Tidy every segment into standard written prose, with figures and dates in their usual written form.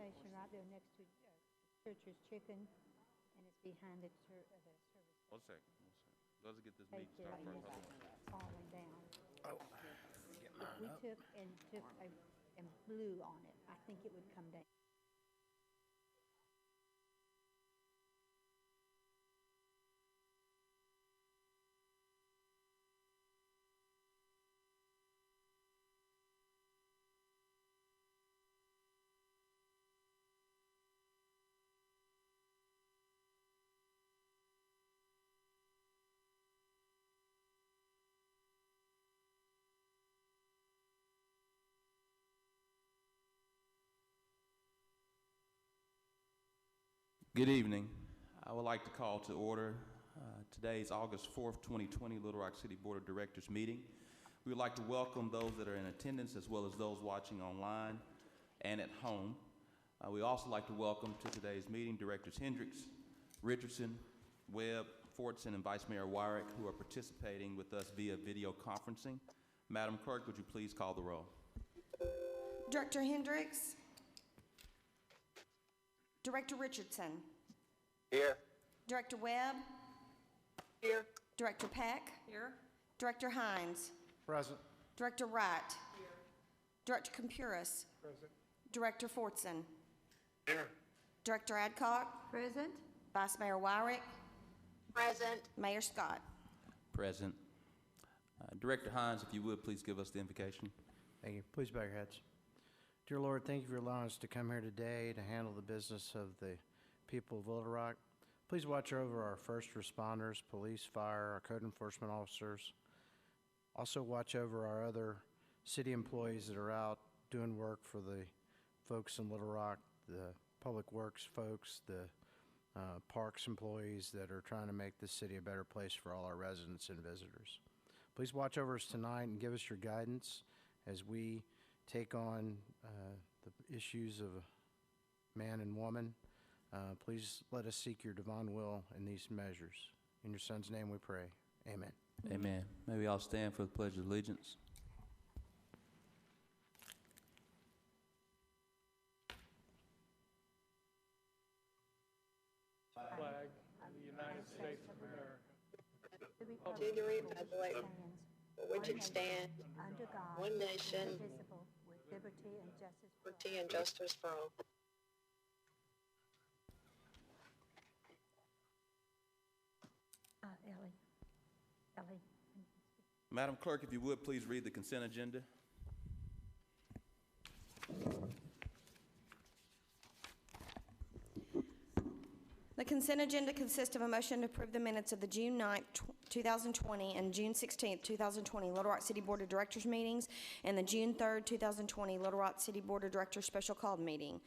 station right there next to Church's Chicken, and it's behind the service. One second. Let's get this Right meeting there, started and first. it's falling down. Oh, If we took and blew on it, I think it would come down. Good evening. I would like to call to order today's August 4th, 2020 Little Rock City Board of Directors meeting. We would like to welcome those that are in attendance as well as those watching online and at home. We also like to welcome to today's meeting Directors Hendricks, Richardson, Webb, Fortson, and Vice Mayor Wyrick, who are participating with us via video conferencing. Madam Clerk, would you please call the roll? Director Hendricks. Director Richardson. Here. Director Webb. Here. Director Peck. Here. Director Hines. present. Director Wright. Here. Director Compuris. Present. Director Fortson. Here. Director Adcock. Present? Vice Mayor Wyrick. Present. Mayor Scott. Present. Director Hines, if you would, please give us the invocation. Thank you. Please bow your heads. Dear Lord, thank you for allowing us to come here today to handle the business of the people of Little Rock. Please watch over our first responders, police, fire, our code enforcement officers. Also watch over our other city employees that are out doing work for the folks in Little Rock, the public works folks, the parks employees that are trying to make this city a better place for all our residents and visitors. Please watch over us tonight and give us your guidance as we take on the issues of man and woman. Please let us seek your divine will in these measures. In your Son's name we pray. Amen. Amen. May we all stand for the Pledge of Allegiance. Flag of the United States of America, To the republic for which it stands, Under God. one nation, Indivisible, with liberty and justice for all. liberty and justice for all. Ellie. Madam Clerk, if you would, please read the consent agenda. The consent agenda consists of a motion to approve the minutes of the June 9th, 2020 and June 16th, 2020 Little Rock City Board of Directors meetings and the June 3rd, 2020 Little Rock City Board of Directors special called meeting.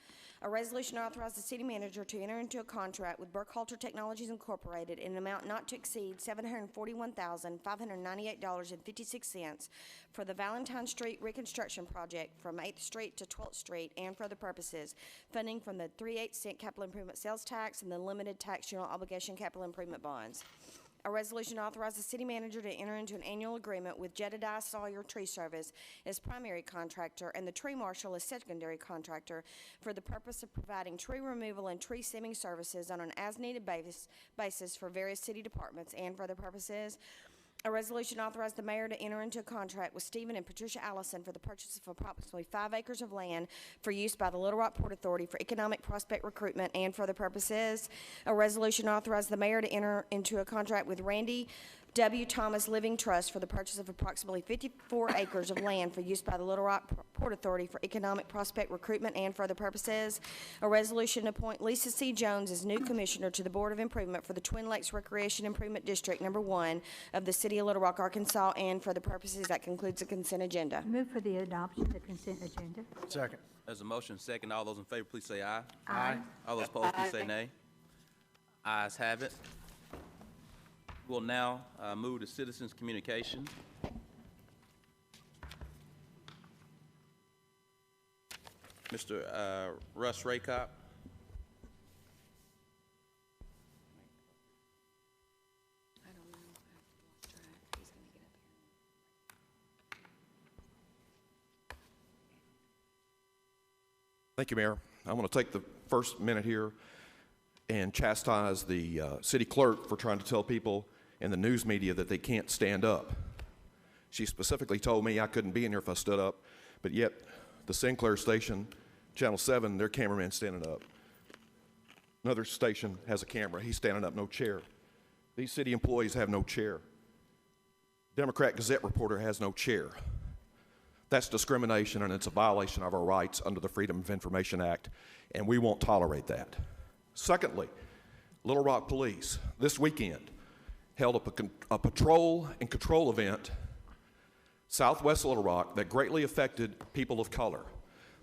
A resolution authorized the city manager to enter into a contract with Burkhalter Technologies Incorporated in an amount not to exceed $741,598.56 for the Valentine Street reconstruction project from 8th Street to 12th Street and for other purposes, funding from the 3/8 cent capital improvement sales tax and the limited tax general obligation capital improvement bonds. A resolution authorized the city manager to enter into an annual agreement with Jedediah Sawyer Tree Service as primary contractor and the tree marshal as secondary contractor for the purpose of providing tree removal and tree trimming services on an as-needed basis for various city departments and for other purposes. A resolution authorized the mayor to enter into a contract with Stephen and Patricia Allison for the purchase of approximately 5 acres of land for use by the Little Rock Port Authority for economic prospect recruitment and for other purposes. A resolution authorized the mayor to enter into a contract with Randy W. Thomas Living Trust for the purchase of approximately 54 acres of land for use by the Little Rock Port Authority for economic prospect recruitment and for other purposes. A resolution to appoint Lisa C. Jones as new commissioner to the Board of Improvement for the Twin Lakes Recreation Improvement District Number 1 of the City of Little Rock, Arkansas, and for the purposes. That concludes the consent agenda. Move for the adoption of the consent agenda. Second. There's a motion second. All those in favor, please say aye. Aye. All those opposed, please say nay. Ayes have it. We'll now move to citizens' communication. Mr. Russ Raycott. I don't know. I've lost track. He's going to get up here. Thank you, Mayor. I want to take the first minute here and chastise the city clerk for trying to tell people in the news media that they can't stand up. She specifically told me I couldn't be in here if I stood up, but yet the Sinclair station, Channel 7, their cameraman's standing up. Another station has a camera. He's standing up, no chair. These city employees have no chair. Democrat Gazette reporter has no chair. That's discrimination, and it's a violation of our rights under the Freedom of Information Act, and we won't tolerate that. Secondly, Little Rock Police this weekend held a patrol and control event southwest Little Rock that greatly affected people of color.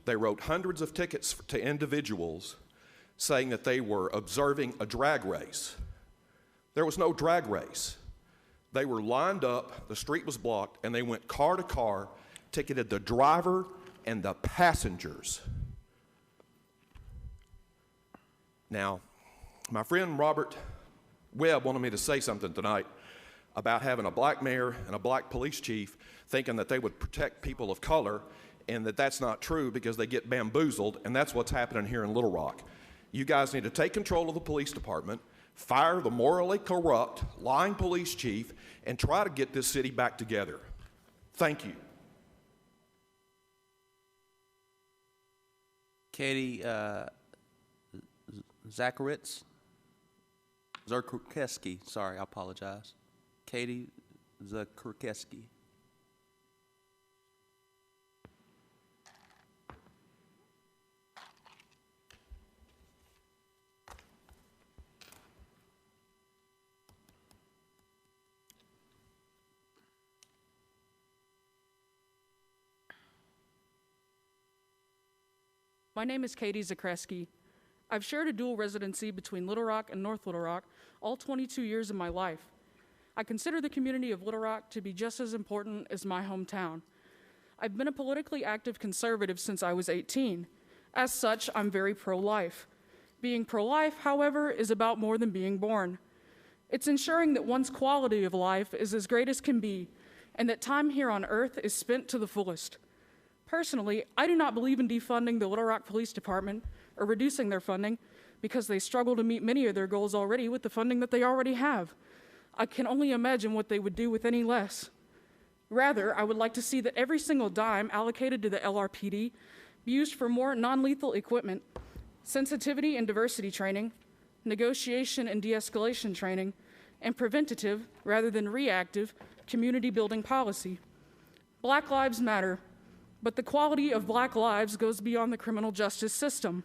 They wrote hundreds of tickets to individuals saying that they were observing a drag race. There was no drag race. They were lined up, the street was blocked, and they went car to car, ticketed the driver and the passengers. Now, my friend Robert Webb wanted me to say something tonight about having a black mayor and a black police chief thinking that they would protect people of color, and that that's not true because they get bamboozled, and that's what's happening here in Little Rock. You guys need to take control of the police department, fire the morally corrupt, lying police chief, and try to get this city back together. Thank you. Katie Zakurkeski, sorry, I apologize. Katie Zakurkeski. My name is Katie Zakreski. I've shared a dual residency between Little Rock and North Little Rock all 22 years of my life. I consider the community of Little Rock to be just as important as my hometown. I've been a politically active conservative since I was 18. As such, I'm very pro-life. Being pro-life, however, is about more than being born. It's ensuring that one's quality of life is as great as can be, and that time here on Earth is spent to the fullest. Personally, I do not believe in defunding the Little Rock Police Department or reducing their funding because they struggle to meet many of their goals already with the funding that they already have. I can only imagine what they would do with any less. Rather, I would like to see that every single dime allocated to the LRPD be used for more non-lethal equipment, sensitivity and diversity training, negotiation and de-escalation training, and preventative, rather than reactive, community building policy. Black lives matter. But the quality of black lives goes beyond the criminal justice system.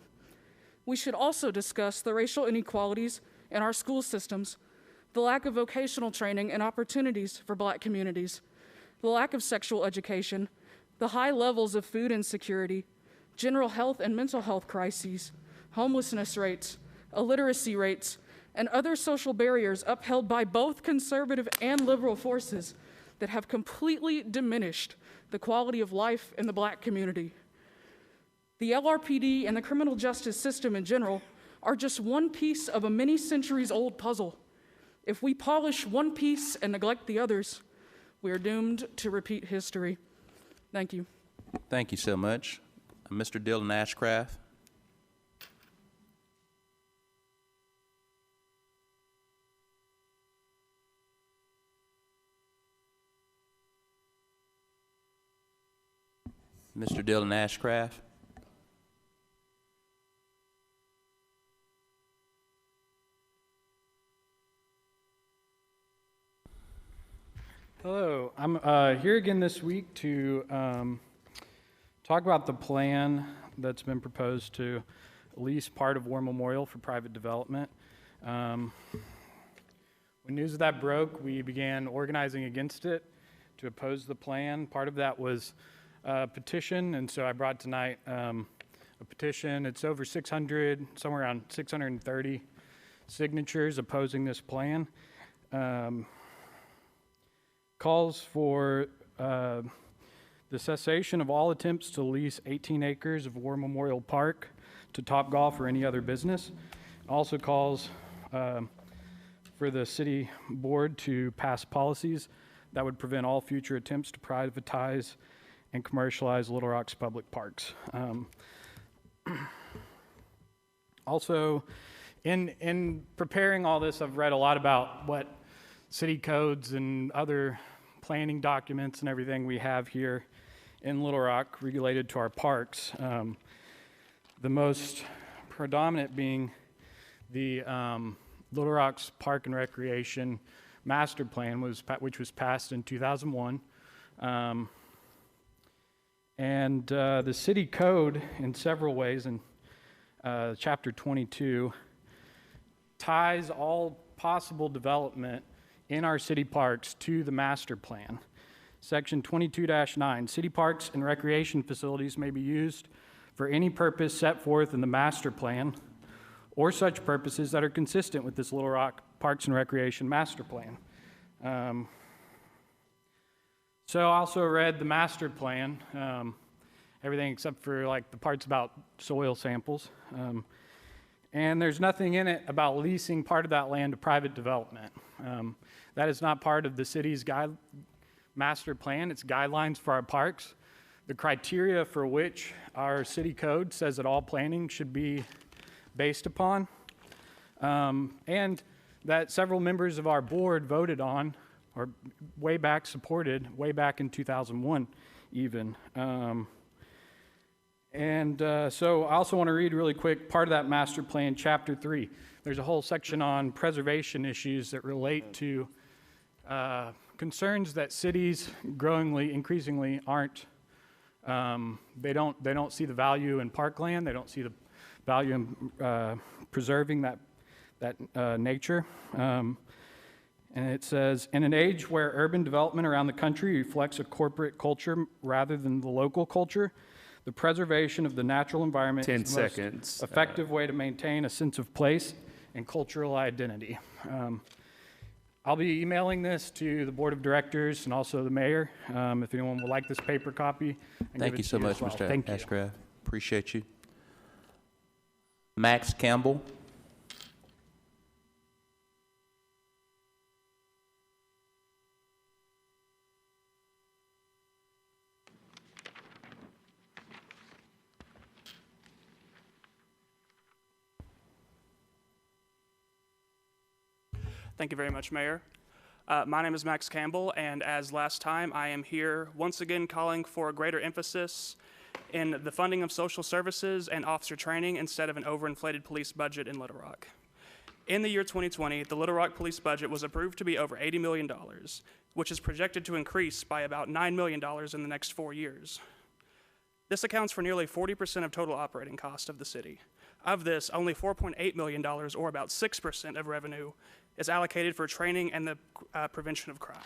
We should also discuss the racial inequalities in our school systems, the lack of vocational training and opportunities for black communities, the lack of sexual education, the high levels of food insecurity, general health and mental health crises, homelessness rates, illiteracy rates, and other social barriers upheld by both conservative and liberal forces that have completely diminished the quality of life in the black community. The LRPD and the criminal justice system in general are just one piece of a many centuries old puzzle. If we polish one piece and neglect the others, we are doomed to repeat history. Thank you. Thank you so much. Mr. Dylan Ashcraft. Mr. Dylan Ashcraft. Hello, I'm here again this week to talk about the plan that's been proposed to lease part of War Memorial for private development. When news of that broke, we began organizing against it to oppose the plan. Part of that was a petition, and so I brought tonight a petition. It's over 600, somewhere around 630 signatures opposing this plan. Calls for the cessation of all attempts to lease 18 acres of War Memorial Park to Topgolf or any other business. Also calls for the city board to pass policies that would prevent all future attempts to privatize and commercialize Little Rock's public parks. Also, in preparing all this, I've read a lot about what city codes and other planning documents and everything we have here in Little Rock related to our parks. The most predominant being the Little Rock's Park and Recreation Master Plan, which was passed in 2001. And the city code, in several ways, in Chapter 22, ties all possible development in our city parks to the master plan. Section 22-9, city parks and recreation facilities may be used for any purpose set forth in the master plan or such purposes that are consistent with this Little Rock Parks and Recreation Master Plan. So I also read the master plan, everything except for like the parts about soil samples. And there's nothing in it about leasing part of that land to private development. That is not part of the city's master plan. It's guidelines for our parks. The criteria for which our city code says that all planning should be based upon. And that several members of our board voted on, or way back supported, way back in 2001 even. So I also want to read really quick part of that master plan, chapter 3. There's a whole section on preservation issues that relate to concerns that cities increasingly aren't, they don't see the value in parkland, they don't see the value in preserving that nature. And it says, in an age where urban development around the country reflects a corporate culture rather than the local culture, the preservation of the natural environment 10 is the most seconds. effective way to maintain a sense of place and cultural identity. I'll be emailing this to the board of directors and also the mayor. If anyone would like this paper copy. Thank you so much, well. Mr. Thank you. Ashcraft. Appreciate you. Max Campbell. Thank you very much, Mayor. My name is Max Campbell, and as last time, I am here once again calling for a greater emphasis in the funding of social services and officer training instead of an overinflated police budget in Little Rock. In the year 2020, the Little Rock police budget was approved to be over $80 million, which is projected to increase by about $9 million in the next 4 years. This accounts for nearly 40% of total operating cost of the city. Of this, only $4.8 million, or about 6% of revenue, is allocated for training and the prevention of crime.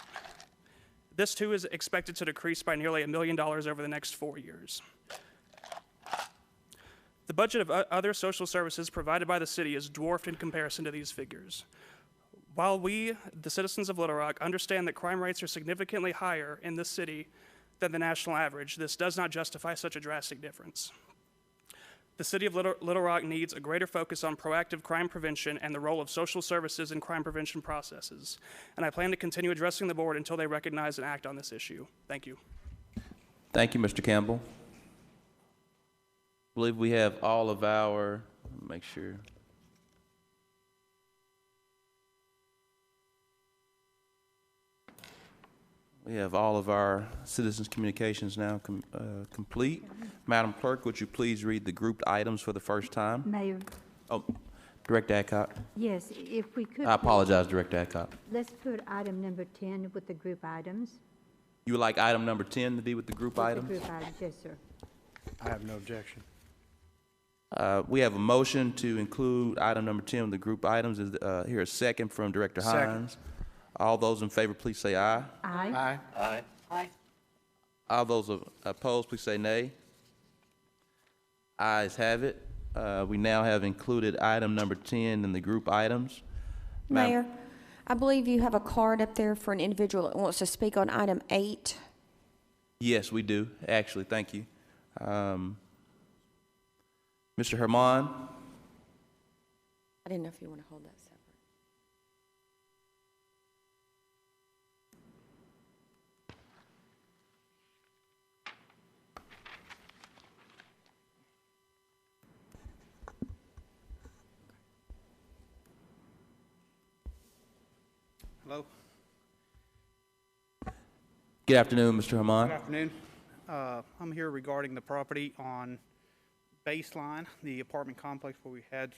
This too is expected to decrease by nearly $1 million over the next 4 years. The budget of other social services provided by the city is dwarfed in comparison to these figures. While we, the citizens of Little Rock, understand that crime rates are significantly higher in this city than the national average, this does not justify such a drastic difference. The city of Little Rock needs a greater focus on proactive crime prevention and the role of social services in crime prevention processes. And I plan to continue addressing the board until they recognize and act on this issue. Thank you. Thank you, Mr. Campbell. I believe we have all of our, make sure. We have all of our citizens' communications now complete. Madam Clerk, would you please read the grouped items for the first time? Mayor, Oh, Director Adcock. yes, if we could. I apologize, Director Adcock. Let's put item number 10 with the group items. You would like item number 10 to be with the group With the items? group items, yes, sir. I have no objection. We have a motion to include item number 10 with the group items. Is here a second from Director Second. Hines? All those in favor, please say aye. Aye. Aye. Aye. Aye. All those opposed, please say nay. Ayes have it. We now have included item number 10 in the group items. Madam- Mayor, I believe you have a card up there for an individual that wants to speak on item 8. Yes, we do, actually, thank you. Mr. Herman? I didn't know if you want to hold that separate. Hello. Good afternoon, Mr. Hammond. Good afternoon. I'm here regarding the property on Baseline, the apartment complex where we had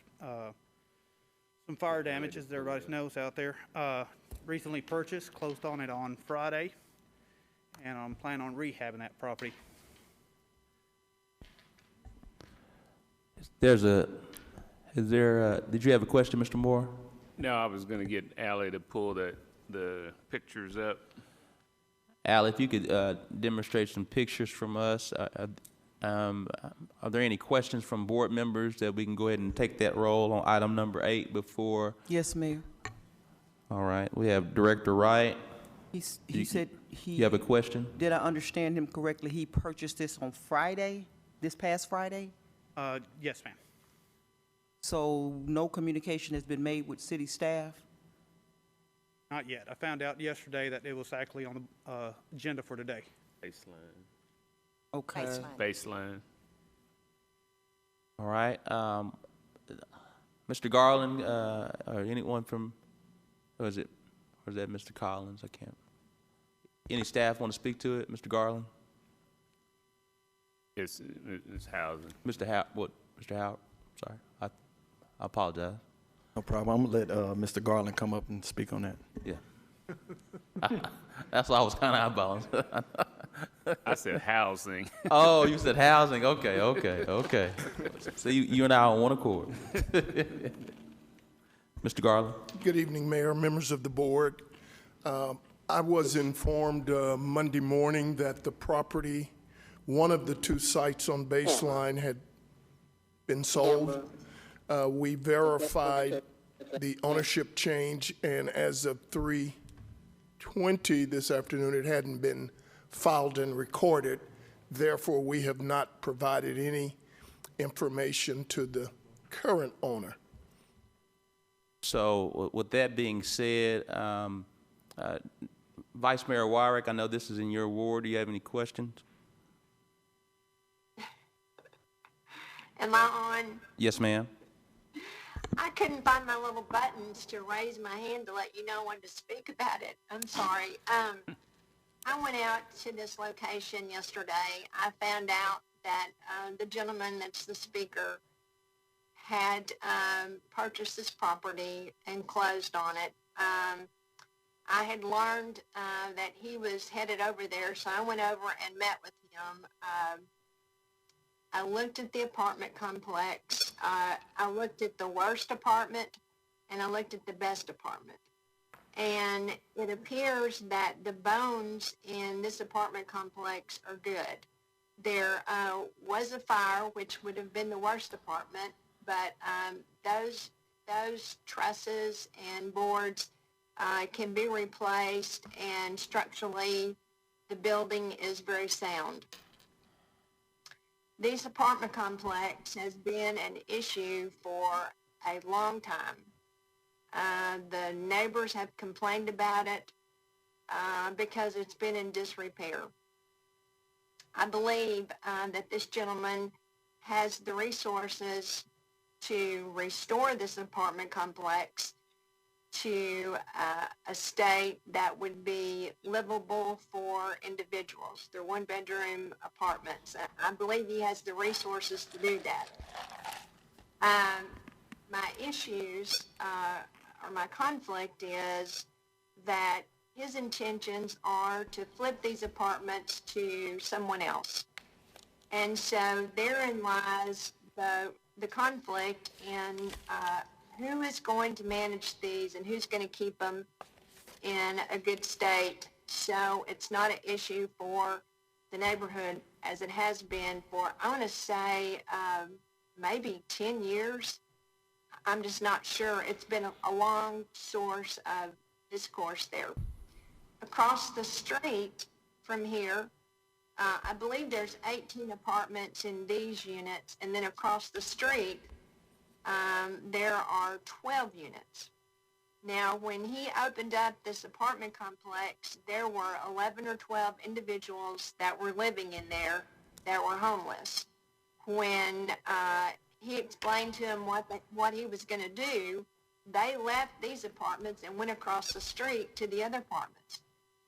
some fire damage, as everybody knows out there. Recently purchased, closed on it on Friday, and I'm planning on rehabbing that property. Did you have a question, Mr. Moore? No, I was going to get Allie to pull the pictures up. Al, if you could demonstrate some pictures from us. Are there any questions from board members that we can go ahead and take that roll on item number 8 before? Yes, Mayor. All right. We have Director Wright. He said he... You have a question? Did I understand him correctly? He purchased this on Friday, this past Friday? Yes, ma'am. So no communication has been made with city staff? Not yet. I found out yesterday that it was actually on the agenda for today. Baseline. Okay. Baseline. All right. Mr. Garland, or anyone from, or is that Mr. Collins? I can't. Any staff want to speak to it, Mr. Garland? It's housing. Mr. Howard? Sorry. I apologize. No problem. I'm going to let Mr. Garland come up and speak on that. Yeah. That's why I was kind of eyeballing. I said housing. Oh, you said housing. Okay. So you and I are on one accord. Mr. Garland. Good evening, Mayor, members of the board. I was informed Monday morning that the property, one of the 2 sites on Baseline, had been sold. We verified the ownership change, and as of 3:20 this afternoon, it hadn't been filed and recorded. Therefore, we have not provided any information to the current owner. So with that being said, Vice Mayor Wyrick, I know this is in your ward. Do you have any questions? Am I on? Yes, ma'am. I couldn't find my little buttons to raise my hand to let you know when to speak about it. I'm sorry. I went out to this location yesterday. I found out that the gentleman that's the speaker had purchased this property and closed on it. I had learned that he was headed over there, so I went over and met with him. I looked at the apartment complex. I looked at the worst apartment, and I looked at the best apartment. And it appears that the bones in this apartment complex are good. There was a fire, which would have been the worst apartment, but those trusses and boards can be replaced, and structurally the building is very sound. This apartment complex has been an issue for a long time. The neighbors have complained about it because it's been in disrepair. I believe that this gentleman has the resources to restore this apartment complex to a state that would be livable for individuals. They're 1-bedroom apartments. I believe he has the resources to do that. My issues or my conflict is that his intentions are to flip these apartments to someone else. And so therein lies the conflict in who is going to manage these and who's going to keep them in a good state, so it's not an issue for the neighborhood as it has been for, I want to say, maybe 10 years. I'm just not sure. It's been a long source of discourse there. Across the street from here, I believe there's 18 apartments in these units, and then across the street, there are 12 units. Now, when he opened up this apartment complex, there were 11 or 12 individuals that were living in there that were homeless. When he explained to them what he was going to do, they left these apartments and went across the street to the other apartments.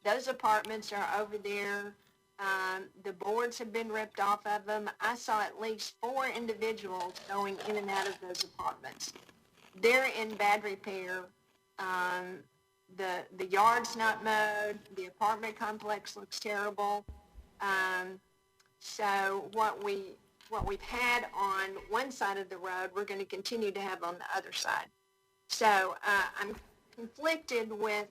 Those apartments are over there. The boards have been ripped off of them. I saw at least 4 individuals going in and out of those apartments. They're in bad repair. The yard's not mowed. The apartment complex looks terrible. So what we've had on one side of the road, we're going to continue to have on the other side. So I'm conflicted with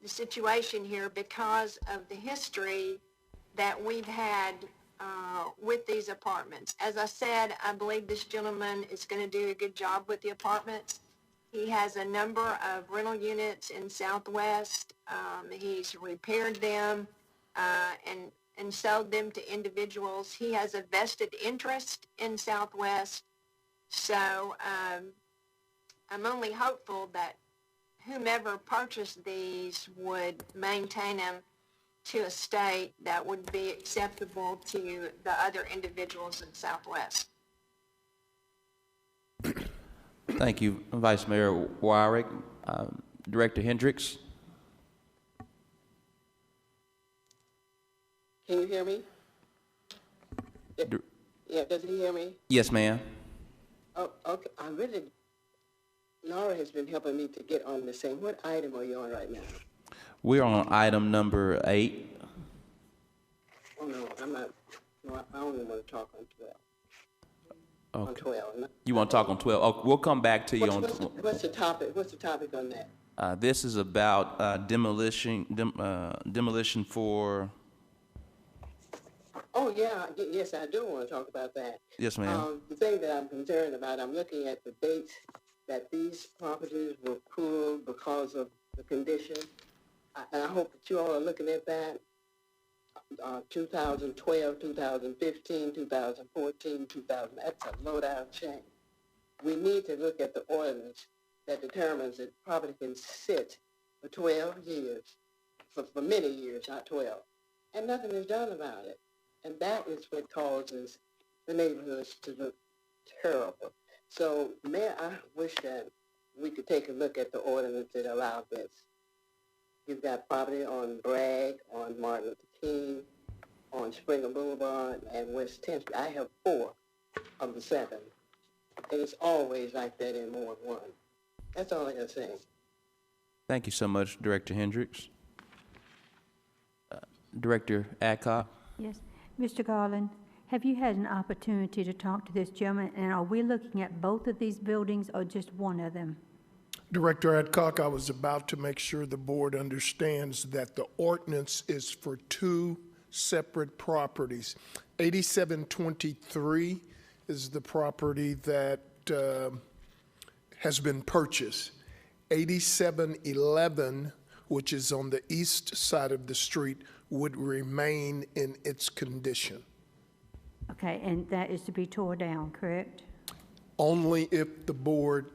the situation here because of the history that we've had with these apartments. As I said, I believe this gentleman is going to do a good job with the apartments. He has a number of rental units in Southwest. He's repaired them and sold them to individuals. He has a vested interest in Southwest. So I'm only hopeful that whomever purchased these would maintain them to a state that would be acceptable to the other individuals in Southwest. Thank you, Vice Mayor Wyrick. Director Hendricks. Can you hear me? Yeah, does he hear me? Yes, ma'am. Oh, okay. Laura has been helping me to get on the same. What item are you on right now? We're on item number 8. Oh, no, I'm not. No, I only want to talk on 12. Okay. On 12. You want to talk on 12? Oh, we'll come back to you on. What's the topic? What's the topic on that? This is about demolition for. Oh, yeah. Yes, I do want to talk about that. Yes, ma'am. The thing that I'm concerned about, I'm looking at the dates that these properties were pulled because of the condition. And I hope that you all are looking at that. 2012, 2015, 2014, 2000. That's a low-down change. We need to look at the ordinance that determines that property can sit for 12 years, for many years, not 12. And nothing is done about it. And that is what causes the neighborhoods to look terrible. So, Mayor, I wish that we could take a look at the ordinance that allowed this. You've got property on Bragg, on Martin Luther King, on Springer Boulevard, and West 10th Street. I have 4 of the 7. And it's always like that in Ward 1. That's all I got to say. Thank you so much, Director Hendricks. Director Adcock. Yes. Mr. Garland, have you had an opportunity to talk to this gentleman, and are we looking at both of these buildings or just one of them? Director Adcock, I was about to make sure the board understands that the ordinance is for 2 separate properties. 8723 is the property that has been purchased. 8711, which is on the east side of the street, would remain in its condition. Okay, and that is to be tore down, correct? Only if the board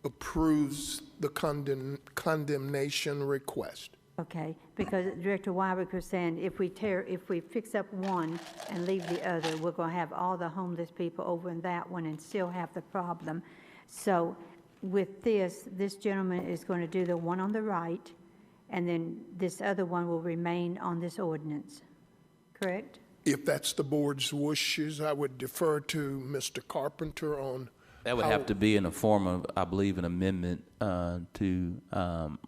approves the condemnation request. Okay, because Director Wyrick was saying if we fix up one and leave the other, we're going to have all the homeless people over in that one and still have the problem. So with this gentleman is going to do the one on the right, and then this other one will remain on this ordinance, correct? If that's the board's wishes, I would defer to Mr. Carpenter on. That would have to be in a form of, I believe, an amendment to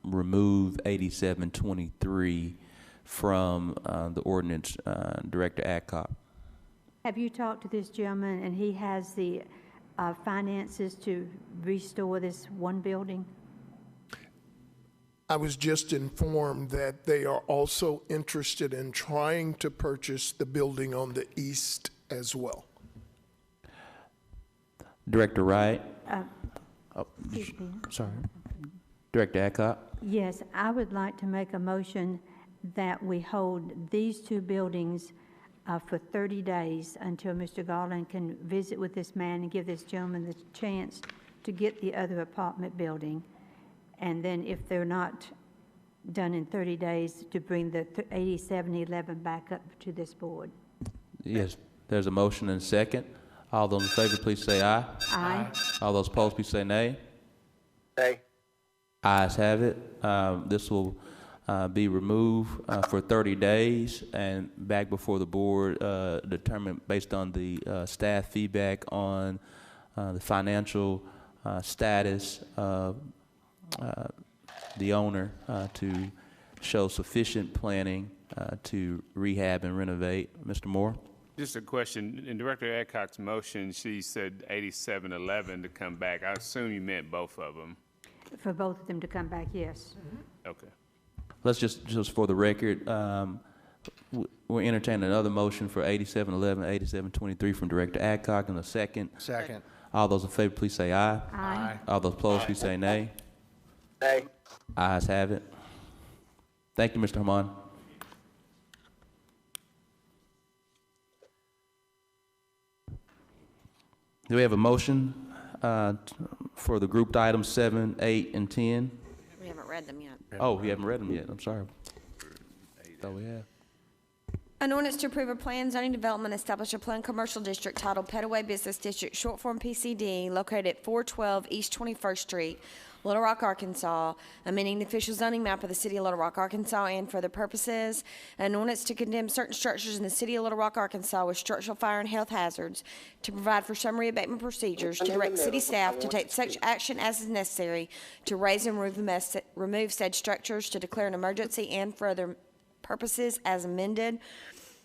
remove 8723 from the ordinance. Director Adcock. Have you talked to this gentleman and he has the finances to restore this one building? I was just informed that they are also interested in trying to purchase the building on the east as well. Director Wright. Excuse me. Sorry. Director Adcock. Yes, I would like to make a motion that we hold these 2 buildings for 30 days until Mr. Garland can visit with this man and give this gentleman the chance to get the other apartment building. And then if they're not done in 30 days, to bring the 8711 back up to this board. Yes, there's a motion and a second. All those in favor, please say aye. Aye. All those opposed, please say nay. Nay. Ayes have it. This will be removed for 30 days and back before the board, determined based on the staff feedback on the financial status of the owner to show sufficient planning to rehab and renovate. Mr. Moore? Just a question. In Director Adcock's motion, she said 8711 to come back. I assume you meant both of them. For both of them to come back, yes. Okay. Let's just for the record, we're entertaining another motion for 8711, 8723 from Director Adcock in a second. Second. All those in favor, please say aye. Aye. All those opposed, please say nay. Nay. Ayes have it. Thank you, Mr. Haman. Do we have a motion for the grouped items 7, 8, and 10? We haven't read them yet. Oh, we haven't read them yet. I'm sorry. Thought we have. An ordinance to approve a plan zoning development, establish a planned commercial district titled Petaway Business District, short form PCD, located at 412 East 21st Street, Little Rock, Arkansas, amending the official zoning map of the city of Little Rock, Arkansas, and for other purposes. An ordinance to condemn certain structures in the city of Little Rock, Arkansas with structural fire and health hazards, to provide for summary abatement procedures, to direct city staff to take such action as is necessary to raise and remove said structures, to declare an emergency, and for other purposes as amended.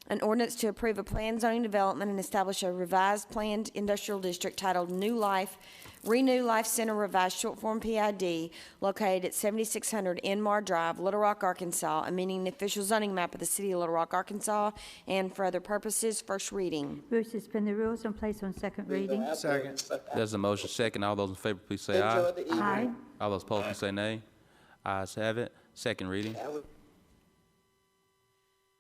An ordinance to approve a planned zoning development and establish a revised planned industrial district titled Renew Life Center Revised Short Form PID, located at 7600 Enmar Drive, Little Rock, Arkansas, amending the official zoning map of the city of Little Rock, Arkansas, and for other purposes. First reading. Move to suspend the rules and place on second reading. Second. There's a motion second. All those in favor, please say aye. Enjoy the evening. Aye. All those opposed, please say nay. Ayes have it. Second reading.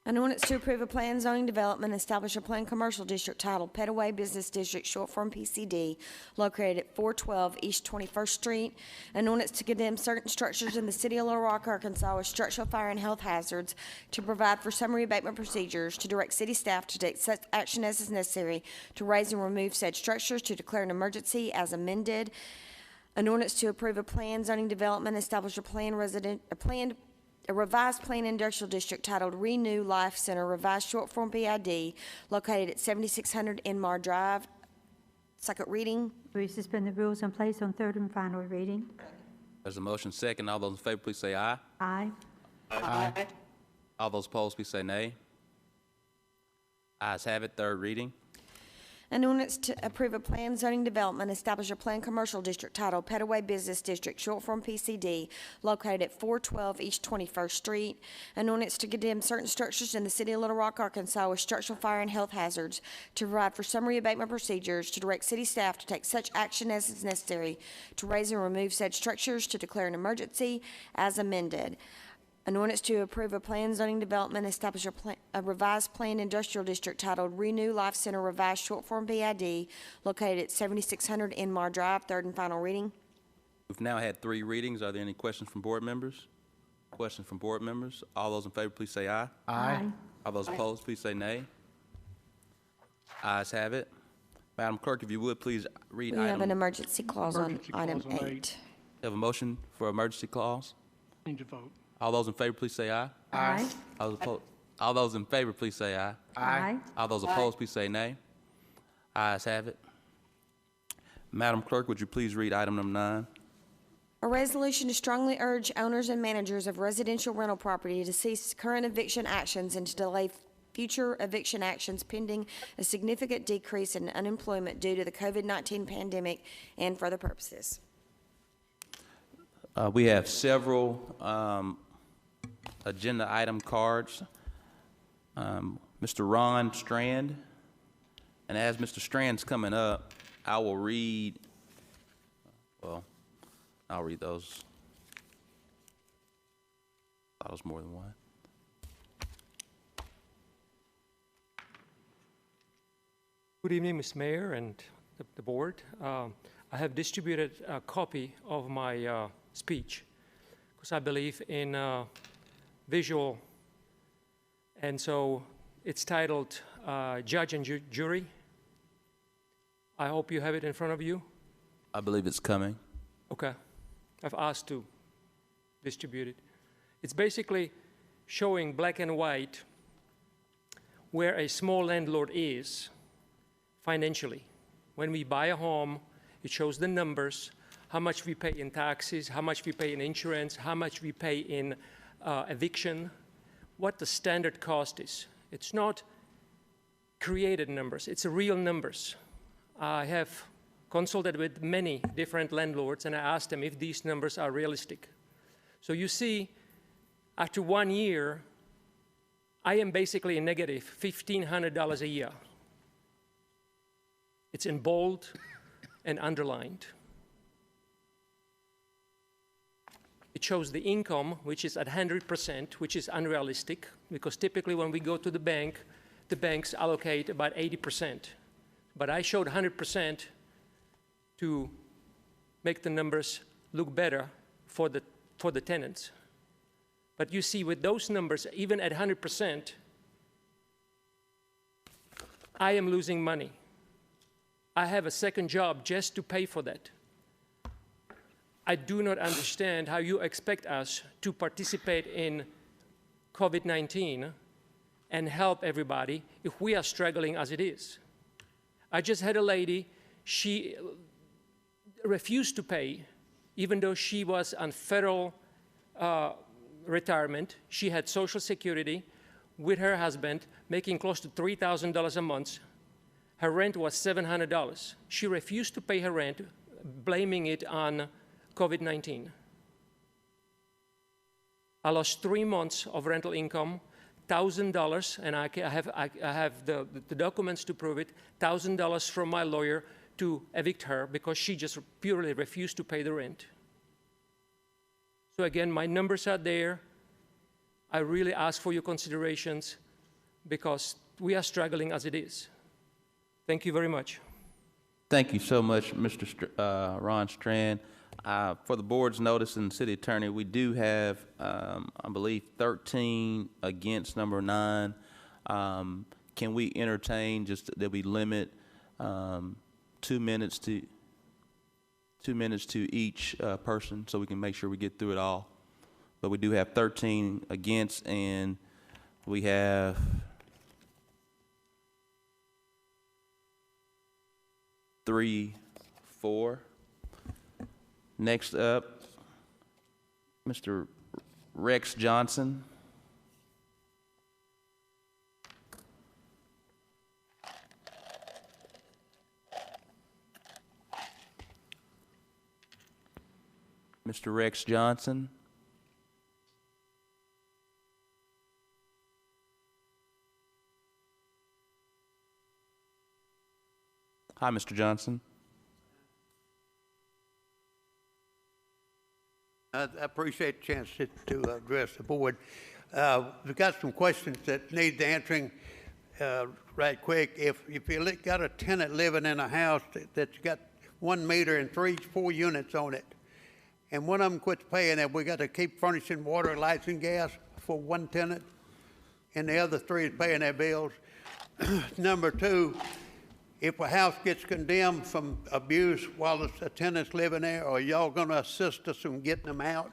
An ordinance to approve a planned zoning development and establish a planned commercial district titled Petaway Business District, short form PCD, located at 412 East 21st Street. An ordinance to condemn certain structures in the city of Little Rock, Arkansas with structural fire and health hazards, to provide for summary abatement procedures, to direct city staff to take such action as is necessary to raise and remove said structures, to declare an emergency as amended. An ordinance to approve a planned zoning development, establish a revised planned industrial district titled Renew Life Center, revised short form PID, located at 7600 Enmar Drive. Second reading. We suspend the rules and place on third and final reading. There's a motion second. All those in favor, please say aye. Aye. Aye. All those opposed, please say nay. Ayes have it. Third reading. An ordinance to approve a planned zoning development, establish a planned commercial district titled Petaway Business District, short form PCD, located at 412 East 21st Street. An ordinance to condemn certain structures in the city of Little Rock, Arkansas with structural fire and health hazards, to provide for summary abatement procedures, to direct city staff to take such action as is necessary to raise and remove said structures, to declare an emergency as amended. An ordinance to approve a planned zoning development, establish a revised planned industrial district titled Renew Life Center, revised short form PID, located at 7600 Enmar Drive. Third and final reading. We've now had 3 readings. Are there any questions from board members? Questions from board members? All those in favor, please say aye. Aye. All those opposed, please say nay. Ayes have it. Madam Clerk, if you would, please read We have item. an emergency clause on item 8. Have a motion for emergency clause? Need to vote. All those in favor, please say aye. Aye. All those in favor, please say aye. Aye. All those opposed, please say nay. Ayes have it. Madam Clerk, would you please read item number 9? A resolution to strongly urge owners and managers of residential rental property to cease current eviction actions and to delay future eviction actions pending a significant decrease in unemployment due to the COVID-19 pandemic and for other purposes. We have several agenda item cards. Mr. Ron Strand, and as Mr. Strand's coming up, I will read, well, I'll read those. I thought it was more than one. Good evening, Ms. Mayor and the board. I have distributed a copy of my speech because I believe in visual, and so it's titled Judge and Jury. I hope you have it in front of you. I believe it's coming. Okay. I've asked to distribute it. It's basically showing black and white where a small landlord is financially. When we buy a home, it shows the numbers, how much we pay in taxes, how much we pay in insurance, how much we pay in eviction, what the standard cost is. It's not created numbers, it's real numbers. I have consulted with many different landlords and I asked them if these numbers are realistic. So you see, after 1 year, I am basically in negative $1,500 a year. It's in bold and underlined. It shows the income, which is at 100%, which is unrealistic, because typically when we go to the banks allocate about 80%. But I showed 100% to make the numbers look better for the tenants. But you see, with those numbers, even at 100%, I am losing money. I have a second job just to pay for that. I do not understand how you expect us to participate in COVID-19 and help everybody if we are struggling as it is. I just had a lady, she refused to pay, even though she was on federal retirement. She had Social Security with her husband, making close to $3,000 a month. Her rent was $700. She refused to pay her rent, blaming it on COVID-19. I lost 3 months of rental income, $1,000, and I have the documents to prove it, $1,000 from my lawyer to evict her because she just purely refused to pay the rent. So again, my numbers are there. I really ask for your considerations because we are struggling as it is. Thank you very much. Thank you so much, Mr. Ron Strand. For the board's notice and city attorney, we do have, I believe, 13 against number 9. Can we entertain just that we limit 2 minutes to each person so we can make sure we get through it all? But we do have 13 against, and we have three, 4. Next up, Mr. Rex Johnson. Mr. Rex Johnson. Hi, Mr. Johnson. I appreciate the chance to address the board. We've got some questions that need answering right quick. If you got a tenant living in a house that's got 1 meter and 4 units on it, and one of them quits paying it, we got to keep furnishing water, lights, and gas for one tenant, and the other 3 is paying their bills. Number 2, if a house gets condemned from abuse while the tenant's living there, are y'all going to assist us in getting them out?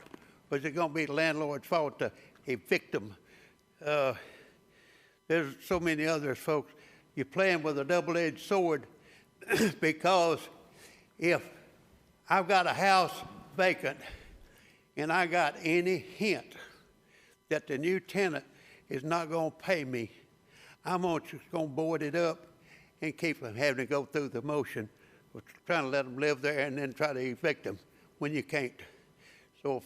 Or is it going to be the landlord's fault to evict them? There's so many others, folks. You're playing with a double-edged sword because if I've got a house vacant and I got any hint that the new tenant is not going to pay me, I'm just going to board it up and keep them having to go through the motion of trying to let them live there and then try to evict them when you can't. So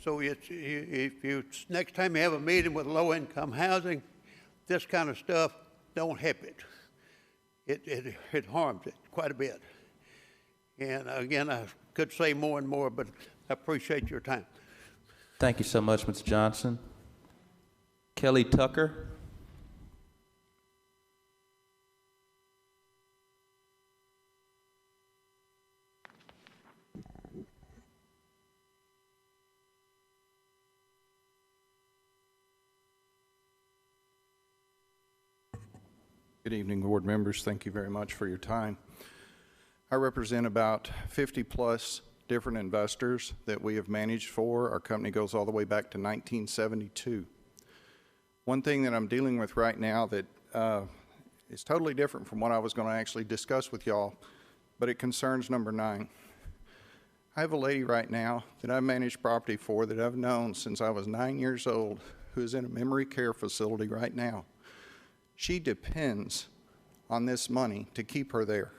if you next time you have a meeting with low-income housing, this kind of stuff don't help it. It harms it quite a bit. And again, I could say more and more, but I appreciate your time. Thank you so much, Mr. Johnson. Kelly Tucker. Good evening, board members. Thank you very much for your time. I represent about 50 plus different investors that we have managed for. Our company goes all the way back to 1972. One thing that I'm dealing with right now that is totally different from what I was going to actually discuss with y'all, but it concerns number 9. I have a lady right now that I manage property for that I've known since I was 9 years old who is in a memory care facility right now. She depends on this money to keep her there.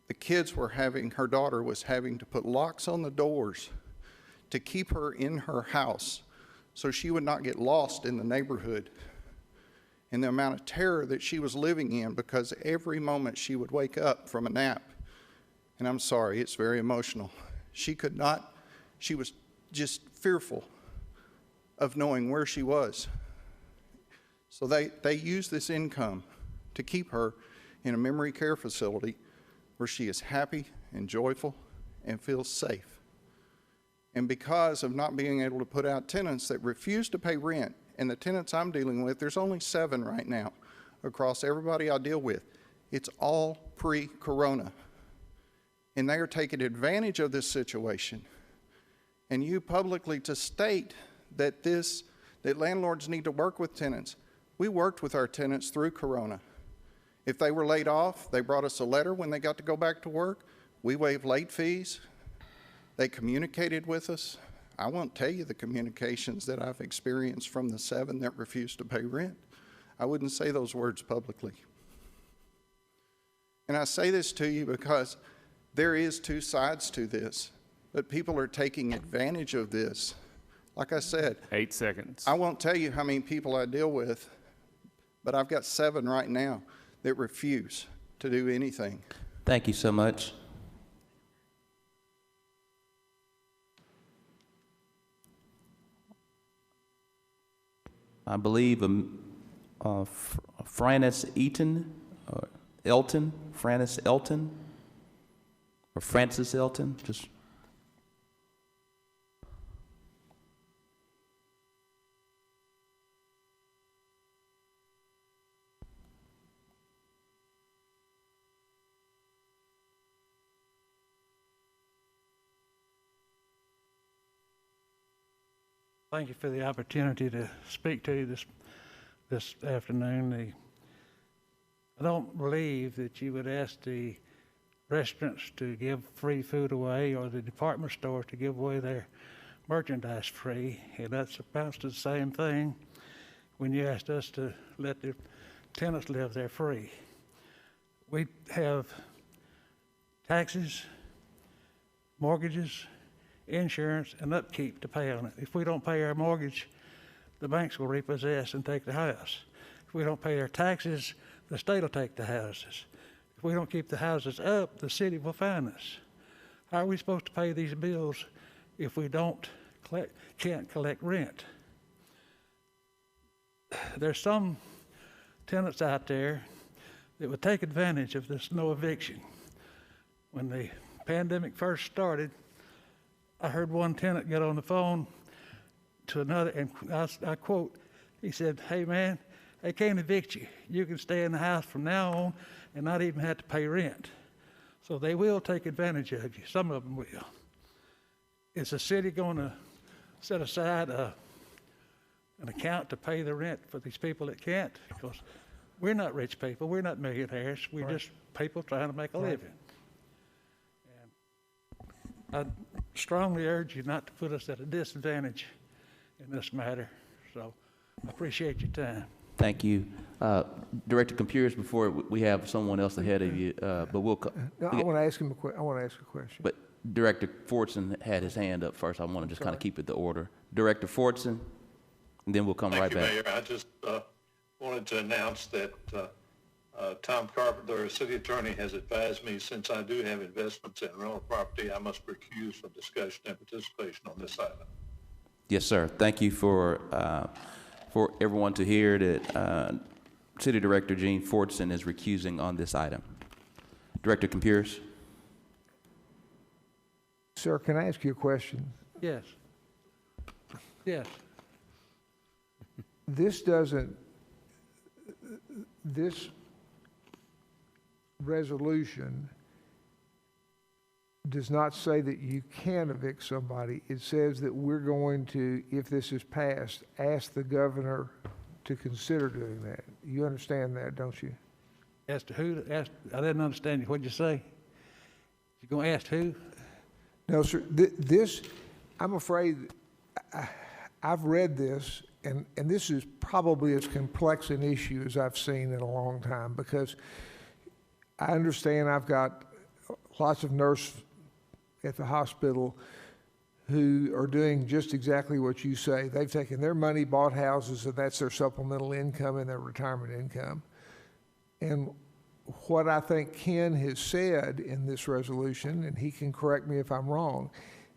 The kids were her daughter was having to put locks on the doors to keep her in her house so she would not get lost in the neighborhood, and the amount of terror that she was living in because every moment she would wake up from a nap. And I'm sorry, it's very emotional. She was just fearful of knowing where she was. So they use this income to keep her in a memory care facility where she is happy and joyful and feels safe. And because of not being able to put out tenants that refuse to pay rent, and the tenants I'm dealing with, there's only 7 right now across everybody I deal with. It's all pre-corona. And they are taking advantage of this situation. And you publicly to state that landlords need to work with tenants. We worked with our tenants through corona. If they were laid off, they brought us a letter when they got to go back to work. We waived late fees. They communicated with us. I won't tell you the communications that I've experienced from the 7 that refused to pay rent. I wouldn't say those words publicly. And I say this to you because there is 2 sides to this, but people are taking advantage of this. Like I said, 8 seconds. I won't tell you how many people I deal with, but I've got 7 right now that refuse to do anything. Thank you so much. I believe Francis Elton, just. Thank you for the opportunity to speak to you this afternoon. I don't believe that you would ask the restaurants to give free food away or the department stores to give away their merchandise free, and that's amounts to the same thing when you asked us to let the tenants live there free. We have taxes, mortgages, insurance, and upkeep to pay on it. If we don't pay our mortgage, the banks will repossess and take the house. If we don't pay our taxes, the state will take the houses. If we don't keep the houses up, the city will fine us. How are we supposed to pay these bills if we can't collect rent? There's some tenants out there that would take advantage of this no eviction. When the pandemic first started, I heard one tenant get on the phone to another, and I quote, he said, "Hey man, they can't evict you. You can stay in the house from now on and not even have to pay rent." So they will take advantage of you. Some of them will. Is the city going to set aside an account to pay the rent for these people that can't? Because we're not rich people. We're not millionaires. We're just people trying to make a living. I strongly urge you not to put us at a disadvantage in this matter. So I appreciate your time. Thank you. Director Computers, before we have someone else ahead of you, but we'll. No, I want to ask him I want to ask a question. But Director Fortson had his hand up first. I want to just kind of keep it the order. Director Fortson, and then we'll come right back. Thank you, Mayor. I just wanted to announce that Tom Carpenter, city attorney, has advised me since I do have investments in rental property, I must recuse from discussion and participation on this item. Yes, sir. Thank you for everyone to hear that City Director Gene Fortson is recusing on this item. Director Computers. Sir, can I ask you a question? Yes. Yes. This resolution does not say that you can evict somebody. It says that we're going to, if this is passed, ask the governor to consider doing that. You understand that, don't you? As to who, I didn't understand you. What'd you say? You gonna ask who? No, sir. I'm afraid, I've read this, and this is probably as complex an issue as I've seen in a long time, because I understand I've got lots of nurses at the hospital who are doing just exactly what you say. They've taken their money, bought houses, and that's their supplemental income and their retirement income. And what I think Ken has said in this resolution, and he can correct me if I'm wrong,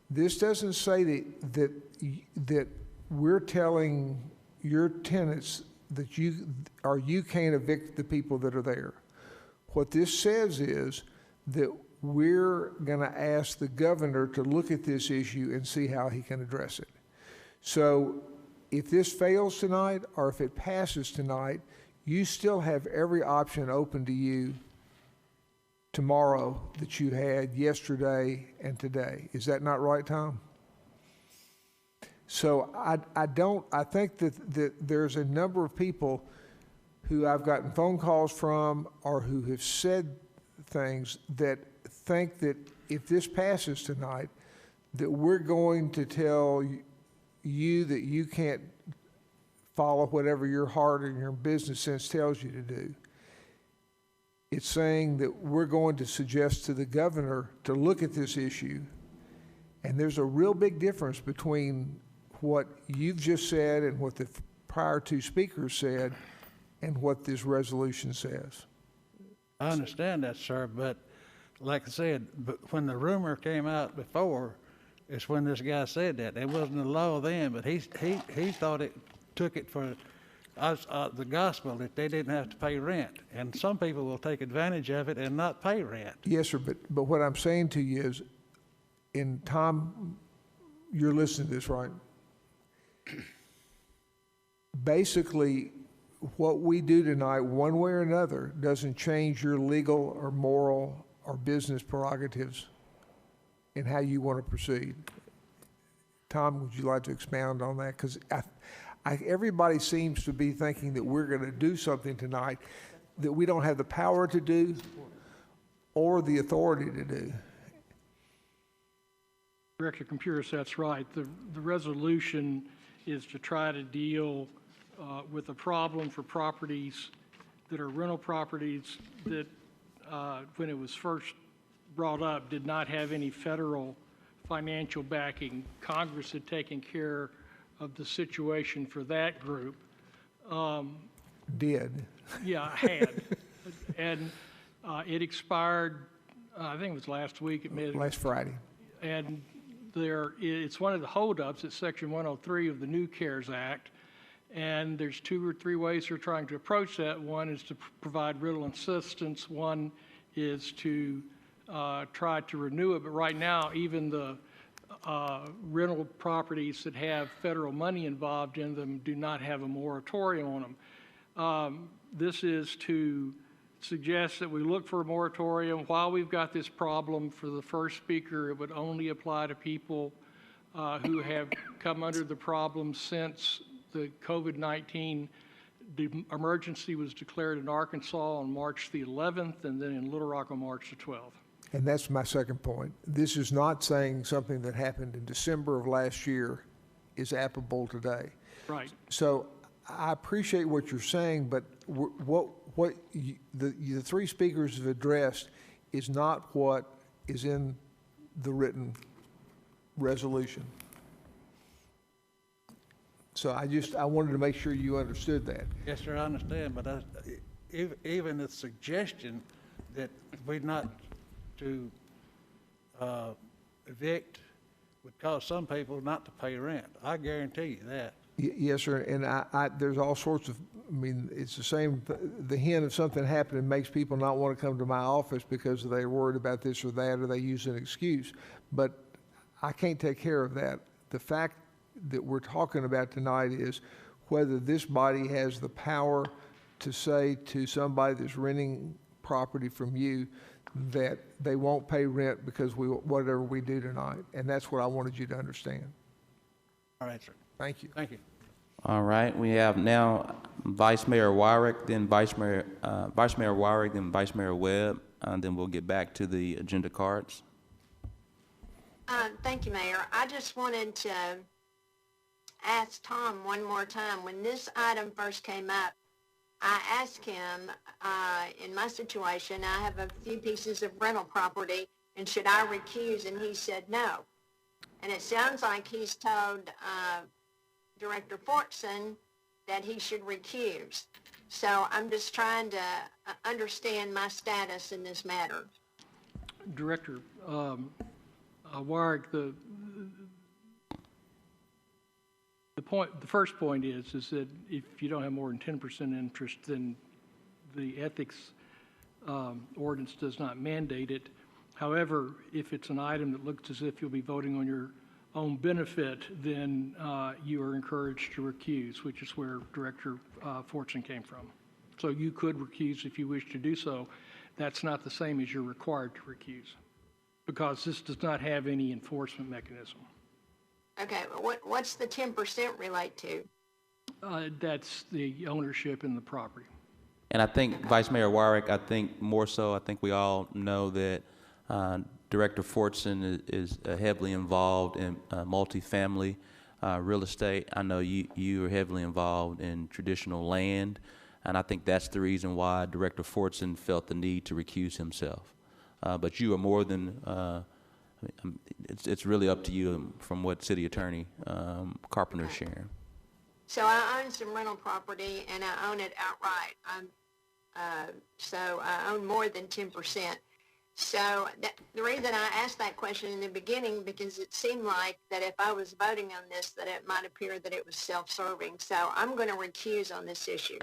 this doesn't say that we're telling your tenants that you can't evict the people that are there. What this says is that we're going to ask the governor to look at this issue and see how he can address it. So if this fails tonight, or if it passes tonight, you still have every option open to you tomorrow that you had yesterday and today. Is that not right, Tom? So I think that there's a number of people who I've gotten phone calls from or who have said things that think that if this passes tonight, that we're going to tell you that you can't follow whatever your heart and your business sense tells you to do. It's saying that we're going to suggest to the governor to look at this issue, and there's a real big difference between what you've just said and what the prior two speakers said and what this resolution says. I understand that, sir, but like I said, but when the rumor came out before, it's when this guy said that. It wasn't the law then, but he thought it took it for us, the gospel, that they didn't have to pay rent. And some people will take advantage of it and not pay rent. Yes, sir, but what I'm saying to you is, and Tom, you're listening to this, right? Basically, what we do tonight, one way or another, doesn't change your legal or moral or business prerogatives in how you want to proceed. Tom, would you like to expound on that? Because everybody seems to be thinking that we're going to do something tonight that we don't have the power to do or the authority to do. Director Computer, that's right. The resolution is to try to deal with a problem for properties that are rental properties that, when it was first brought up, did not have any federal financial backing. Congress had taken care of the situation for that group. Did. Yeah, had. And it expired, I think it was last week. Last Friday. And it's one of the holdups. It's Section 103 of the new CARES Act. And there's 2 or 3 ways they're trying to approach that. One is to provide rental assistance. One is to try to renew it. But right now, even the rental properties that have federal money involved in them do not have a moratorium on them. This is to suggest that we look for a moratorium while we've got this problem. For the first speaker, it would only apply to people who have come under the problem since the COVID-19 emergency was declared in Arkansas on March the 11th and then in Little Rock on March the 12th. And that's my second point. This is not saying something that happened in December of last year is applicable today. Right. So I appreciate what you're saying, but the 3 speakers have addressed is not what is in the written resolution. So I wanted to make sure you understood that. Yes, sir, I understand, but even the suggestion that we not to evict would cause some people not to pay rent. I guarantee you that. Yes, sir, and there's all sorts of, it's the same, the hint of something happening makes people not want to come to my office because they're worried about this or that, or they use an excuse. But I can't take care of that. The fact that we're talking about tonight is whether this body has the power to say to somebody that's renting property from you that they won't pay rent because whatever we do tonight. And that's what I wanted you to understand. All right, sir. Thank you. Thank you. All right, we have now Vice Mayor Wyrick, then Vice Mayor Wyrick, then Vice Mayor Webb, and then we'll get back to the agenda cards. Thank you, Mayor. I just wanted to ask Tom one more time. When this item first came up, I asked him, in my situation, I have a few pieces of rental property, and should I recuse? And he said no. And it sounds like he's told Director Fortson that he should recuse. So I'm just trying to understand my status in this matter. Director Warwick, the first point is that if you don't have more than 10% interest, then the ethics ordinance does not mandate it. However, if it's an item that looks as if you'll be voting on your own benefit, then you are encouraged to recuse, which is where Director Fortson came from. So you could recuse if you wish to do so. That's not the same as you're required to recuse, because this does not have any enforcement mechanism. Okay, but what's the 10% relate to? That's the ownership in the property. And I think, Vice Mayor Wyrick, I think we all know that Director Fortson is heavily involved in multifamily real estate. I know you are heavily involved in traditional land, and I think that's the reason why Director Fortson felt the need to recuse himself. But you are more than, it's really up to you from what City Attorney Carpenter is sharing. So I own some rental property, and I own it outright. So I own more than 10%. So the reason I asked that question in the beginning, because it seemed like that if I was voting on this, that it might appear that it was self-serving. So I'm going to recuse on this issue.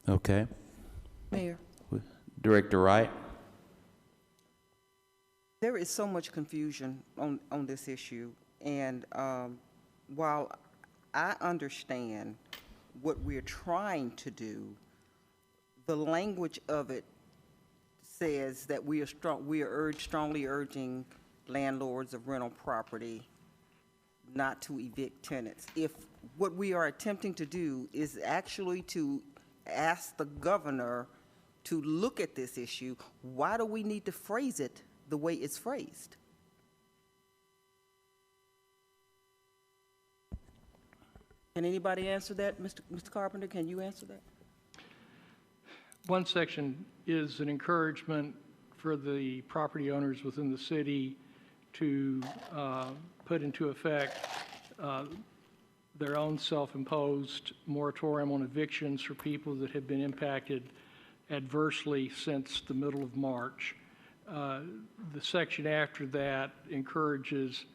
Okay. Mayor, Director Wright. there is so much confusion on this issue, and while I understand what we're trying to do, the language of it says that we are strongly urging landlords of rental property not to evict tenants. If what we are attempting to do is actually to ask the governor to look at this issue, why do we need to phrase it the way it's phrased? Can anybody answer that? Mr. Carpenter, can you answer that? One section is an encouragement for the property owners within the city to put into effect their own self-imposed moratorium on evictions for people that have been impacted adversely since the middle of March. The section after that encourages,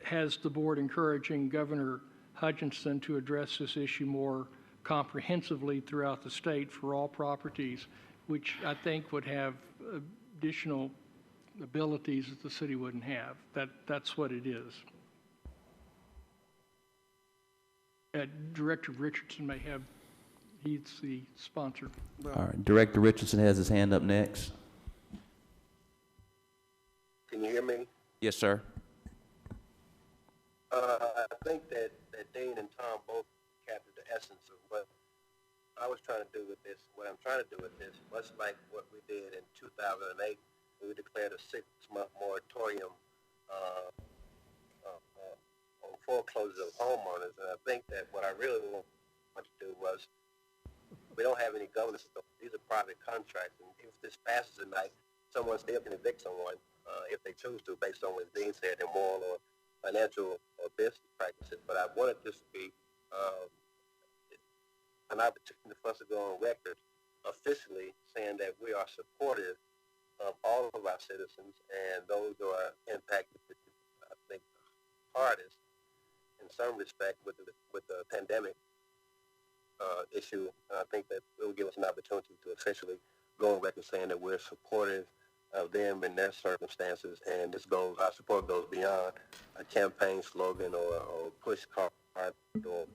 has the board encouraging Governor Hutchinson to address this issue more comprehensively throughout the state for all properties, which I think would have additional abilities that the city wouldn't have. That's what it is. Director Richardson may have, he's the sponsor. All right, Director Richardson has his hand up next. Can you hear me? Yes, sir. I think that Dean and Tom both captured the essence of what I was trying to do with this, what I'm trying to do with this, much like what we did in 2008, when we declared a 6-month moratorium on foreclosures of homeowners. And I think that what I really want to do was, we don't have any governance authority. These are private contracts, and if this passes tonight, someone still can evict someone if they choose to, based on what Dean said, their moral or financial or business practices. But I wanted this to be an opportunity for us to go on record officially saying that we are supportive of all of our citizens and those who are impacted, I think, hardest in some respect with the pandemic issue. I think that it will give us an opportunity to officially go on record saying that we're supportive of them in their circumstances, and our support goes beyond a campaign slogan or push card or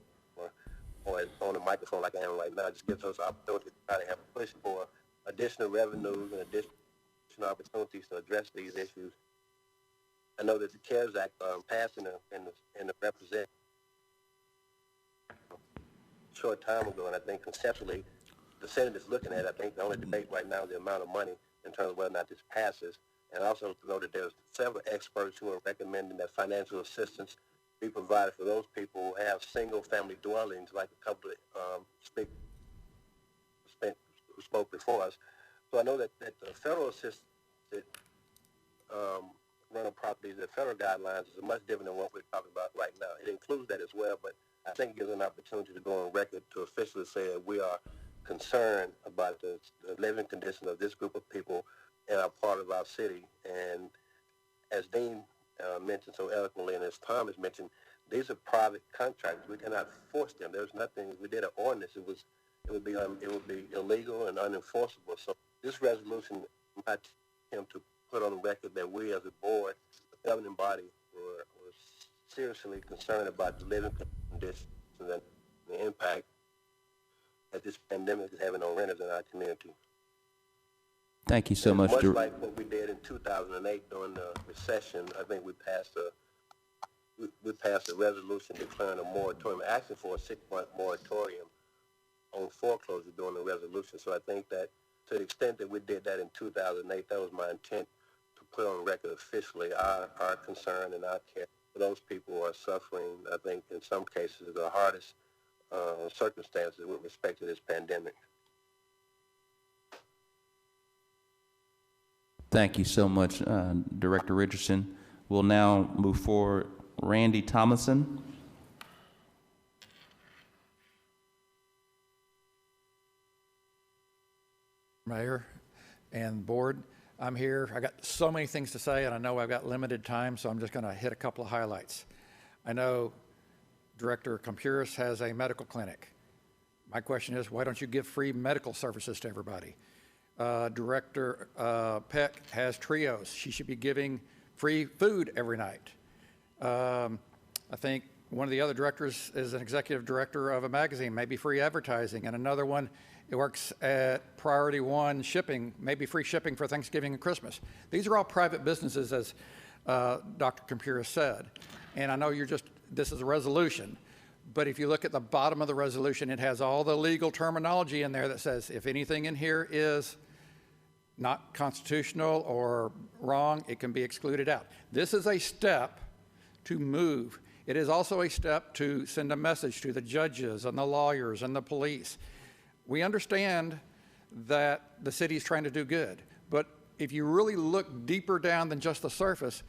on a microphone like I am right now. It just gives us an opportunity to try to have a push for additional revenues and additional opportunities to address these issues. I know that the CARES Act passed in the represent short time ago, and I think conceptually the Senate is looking at it. I think the only debate right now is the amount of money in terms of whether or not this passes. And also to know that there's several experts who are recommending that financial assistance be provided for those people who have single-family dwellings, like a couple of speakers who spoke before us. So I know that the federal assistance rental properties, the federal guidelines is much different than what we're talking about right now. It includes that as well, but I think it gives an opportunity to go on record to officially say that we are concerned about the living condition of this group of people in our part of our city. And as Dean mentioned so eloquently, and as Tom has mentioned, these are private contracts. We cannot force them. There's nothing. If we did an ordinance, it would be illegal and unenforceable. So this resolution might attempt to put on the record that we as a board, the governing body, were seriously concerned about the living conditions and the impact that this pandemic is having on renters in our community. Thank you so much. Much like what we did in 2008 during the recession, I think we passed a resolution declaring a moratorium, asking for a 6-month moratorium on foreclosure during the resolution. So I think that to the extent that we did that in 2008, that was my intent to put on record officially our concern and our care for those people who are suffering, I think, in some cases, the hardest circumstances with respect to this pandemic. Thank you so much, Director Richardson. We'll now move forward. Randy Thomason. Mayor and board, I'm here. I got so many things to say, and I know I've got limited time, so I'm just going to hit a couple of highlights. I know Director Compuris has a medical clinic. My question is, why don't you give free medical services to everybody? Director Peck has trios. She should be giving free food every night. I think one of the other directors is an executive director of a magazine, maybe free advertising, and another one works at Priority One Shipping, maybe free shipping for Thanksgiving and Christmas. These are all private businesses, as Dr. Compuris said. And I know this is a resolution, but if you look at the bottom of the resolution, it has all the legal terminology in there that says if anything in here is not constitutional or wrong, it can be excluded out. This is a step to move. It is also a step to send a message to the judges and the lawyers and the police. We understand that the city is trying to do good, but if you really look deeper down than just the surface,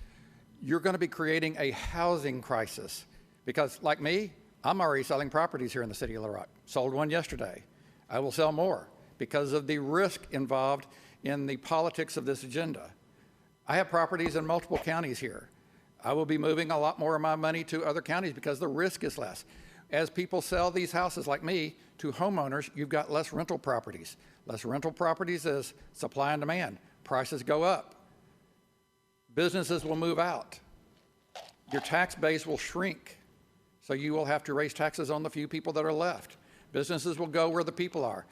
you're going to be creating a housing crisis. Because like me, I'm already selling properties here in the city of Little Rock. Sold one yesterday. I will sell more because of the risk involved in the politics of this agenda. I have properties in multiple counties here. I will be moving a lot more of my money to other counties because the risk is less. As people sell these houses like me to homeowners, you've got less rental properties. Less rental properties is supply and demand. Prices go up. Businesses will move out. Your tax base will shrink. So you will have to raise taxes on the few people that are left. Businesses will go where the people are.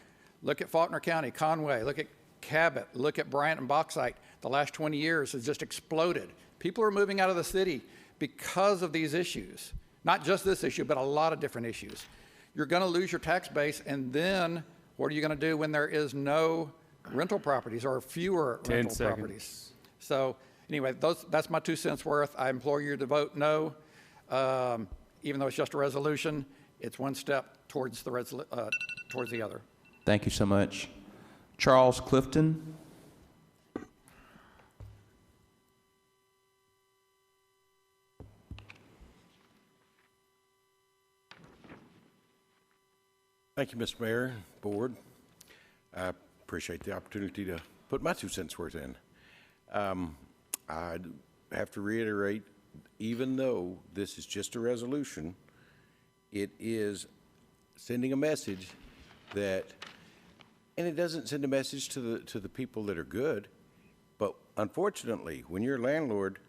Look at Faulkner County, Conway, look at Cabot, look at Bryant and Bauxite. The last 20 years has just exploded. People are moving out of the city because of these issues. Not just this issue, but a lot of different issues. You're going to lose your tax base, and then what are you going to do when there is no rental properties or fewer rental properties? So anyway, that's my 2 cents worth. I implore you to vote no. Even though it's just a resolution, it's one step towards the other. Thank you so much. Charles Clifton. Thank you, Mr. Mayor, Board. I appreciate the opportunity to put my 2 cents worth in. I have to reiterate, even though this is just a resolution, it is sending a message that, and it doesn't send a message to the people that are good, but unfortunately, when you're a landlord,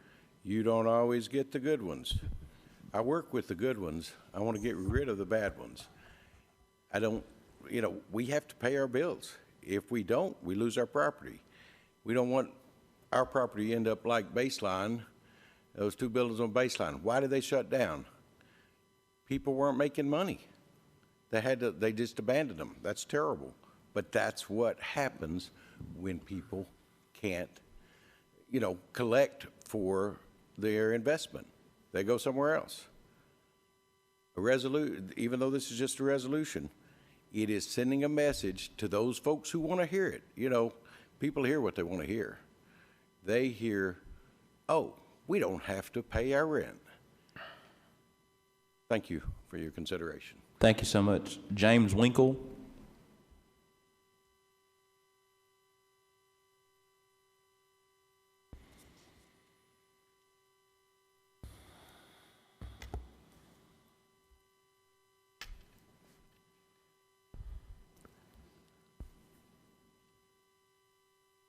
you don't always get the good ones. I work with the good ones. I want to get rid of the bad ones. I don't, we have to pay our bills. if we don't, we lose our property. We don't want our property to end up like Baseline, those two buildings on Baseline. Why did they shut down? People weren't making money. They just abandoned them. That's terrible. But that's what happens when people can't, collect for their investment. They go somewhere else. Even though this is just a resolution, it is sending a message to those folks who want to hear it. People hear what they want to hear. They hear, oh, we don't have to pay our rent. Thank you for your consideration. Thank you so much. James Winkle.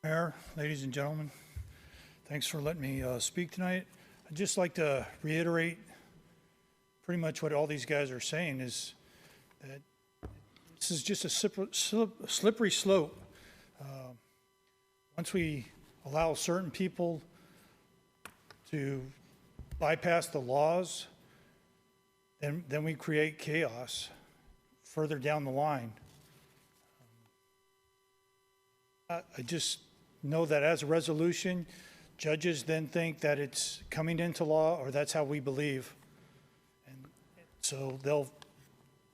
Mayor, ladies and gentlemen, thanks for letting me speak tonight. I'd just like to reiterate pretty much what all these guys are saying is that this is just a slippery slope. Once we allow certain people to bypass the laws, then we create chaos further down the line. I just know that as a resolution, judges then think that it's coming into law, or that's how we believe. And so they'll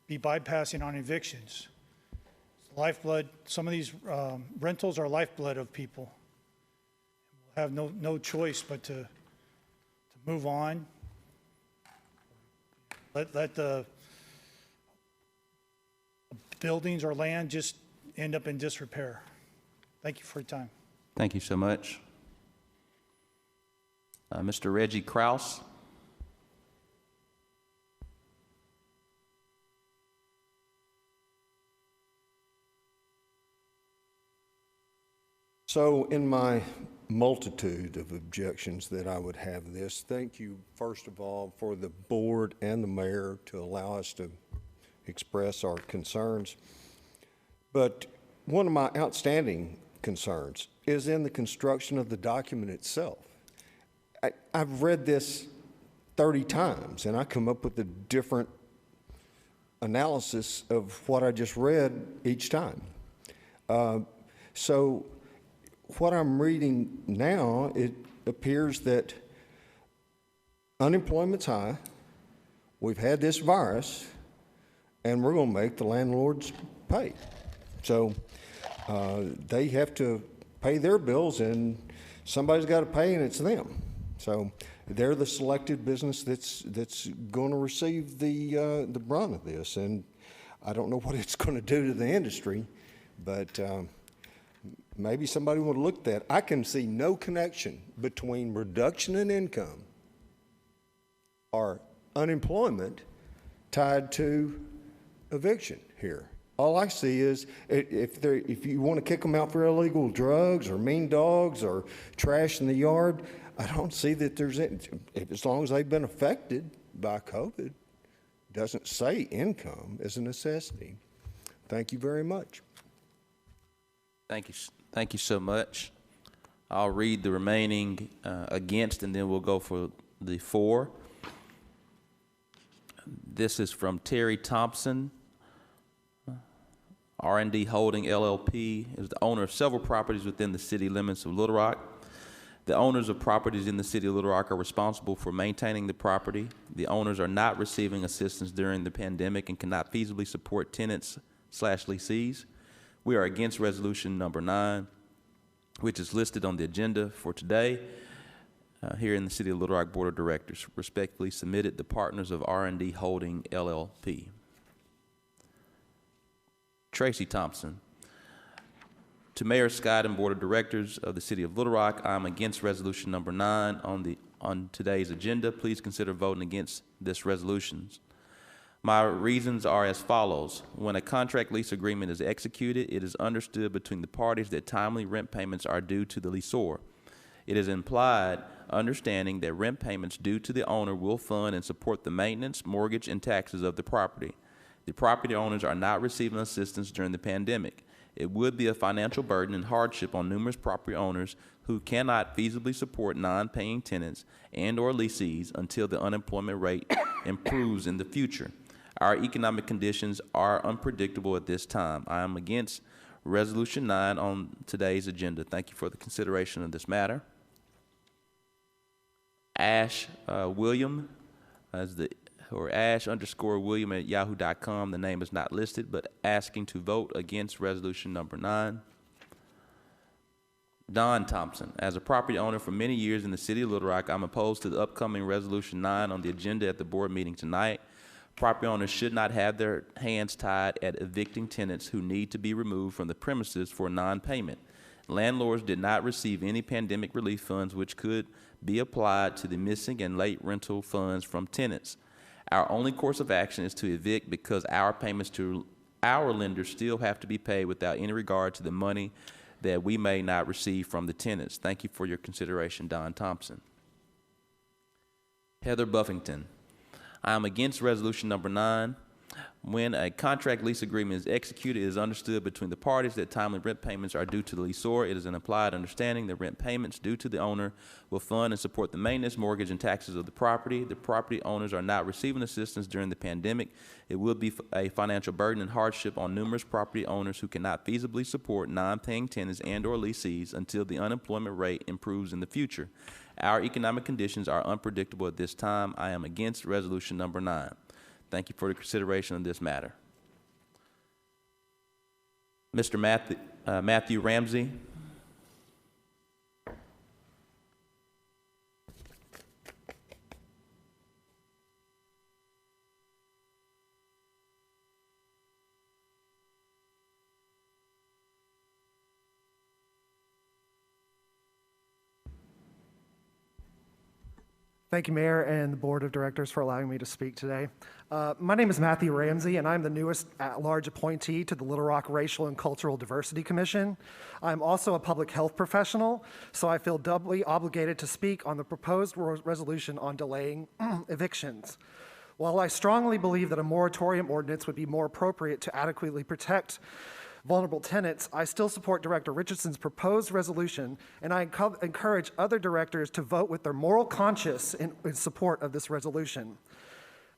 be bypassing on evictions. Lifeblood, some of these rentals are lifeblood of people. We'll have no choice but to move on. Let the buildings or land just end up in disrepair. Thank you for your time. Thank you so much. Mr. Reggie Kraus. So in my multitude of objections that I would have this, thank you first of all for the board and the mayor to allow us to express our concerns. But one of my outstanding concerns is in the construction of the document itself. I've read this 30 times and I come up with a different analysis of what I just read each time. So what I'm reading now, it appears that unemployment's high, we've had this virus, and we're going to make the landlords pay. So they have to pay their bills, and somebody's got to pay, and it's them. So they're the selected business that's going to receive the brunt of this, and I don't know what it's going to do to the industry, but maybe somebody would look at that. I can see no connection between reduction in income or unemployment tied to eviction here. All I see is if you want to kick them out for illegal drugs or mean dogs or trash in the yard, I don't see that there's any, as long as they've been affected by COVID, it doesn't say income is a necessity. Thank you very much. Thank you. Thank you so much. I'll read the remaining against, and then we'll go for the for. This is from Terry Thompson. R&D Holding LLP is the owner of several properties within the city limits of Little Rock. The owners of properties in the city of Little Rock are responsible for maintaining the property. The owners are not receiving assistance during the pandemic and cannot feasibly support tenants/lessees. We are against resolution number 9, which is listed on the agenda for today here in the City of Little Rock Board of Directors. Respectfully submitted, the partners of R&D Holding LLP. Tracy Thompson. To Mayor Scott and Board of Directors of the City of Little Rock, I am against resolution number 9 on today's agenda. Please consider voting against this resolution. My reasons are as follows. When a contract lease agreement is executed, it is understood between the parties that timely rent payments are due to the lessor. It is implied understanding that rent payments due to the owner will fund and support the maintenance, mortgage, and taxes of the property. The property owners are not receiving assistance during the pandemic. It would be a financial burden and hardship on numerous property owners who cannot feasibly support non-paying tenants and/or lessees until the unemployment rate improves in the future. Our economic conditions are unpredictable at this time. I am against Resolution 9 on today's agenda. Thank you for the consideration of this matter. Ash William, or Ash_William at yahoo.com. The name is not listed, but asking to vote against resolution number 9. Don Thompson, as a property owner for many years in the city of Little Rock, I'm opposed to the upcoming resolution 9 on the agenda at the board meeting tonight. Property owners should not have their hands tied at evicting tenants who need to be removed from the premises for non-payment. Landlords did not receive any pandemic relief funds which could be applied to the missing and late rental funds from tenants. Our only course of action is to evict because our payments to our lenders still have to be paid without any regard to the money that we may not receive from the tenants. Thank you for your consideration, Don Thompson. Heather Buffington. I am against resolution number 9. When a contract lease agreement is executed, it is understood between the parties that timely rent payments are due to the lessor. It is an implied understanding that rent payments due to the owner will fund and support the maintenance, mortgage, and taxes of the property. The property owners are not receiving assistance during the pandemic. It will be a financial burden and hardship on numerous property owners who cannot feasibly support non-paying tenants and/or lessees until the unemployment rate improves in the future. Our economic conditions are unpredictable at this time. I am against resolution number 9. Thank you for the consideration of this matter. Mr. Matthew Ramsey. Thank you, Mayor and the Board of Directors, for allowing me to speak today. My name is Matthew Ramsey, and I'm the newest at-large appointee to the Little Rock Racial and Cultural Diversity Commission. I'm also a public health professional, so I feel doubly obligated to speak on the proposed resolution on delaying evictions. While I strongly believe that a moratorium ordinance would be more appropriate to adequately protect vulnerable tenants, I still support Director Richardson's proposed resolution, and I encourage other directors to vote with their moral conscience in support of this resolution.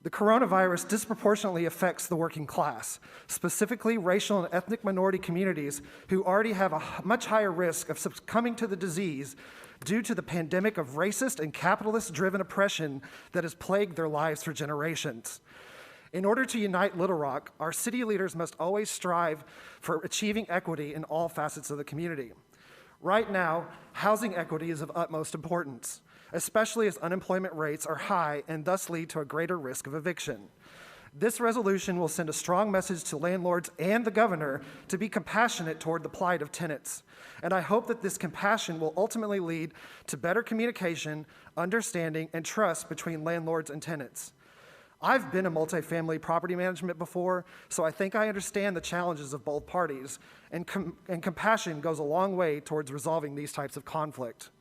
The coronavirus disproportionately affects the working class, specifically racial and ethnic minority communities who already have a much higher risk of succumbing to the disease due to the pandemic of racist and capitalist-driven oppression that has plagued their lives for generations. In order to unite Little Rock, our city leaders must always strive for achieving equity in all facets of the community. Right now, housing equity is of utmost importance, especially as unemployment rates are high and thus lead to a greater risk of eviction. This resolution will send a strong message to landlords and the governor to be compassionate toward the plight of tenants. And I hope that this compassion will ultimately lead to better communication, understanding, and trust between landlords and tenants. I've been in multifamily property management before, so I think I understand the challenges of both parties, and compassion goes a long way towards resolving these types of conflict.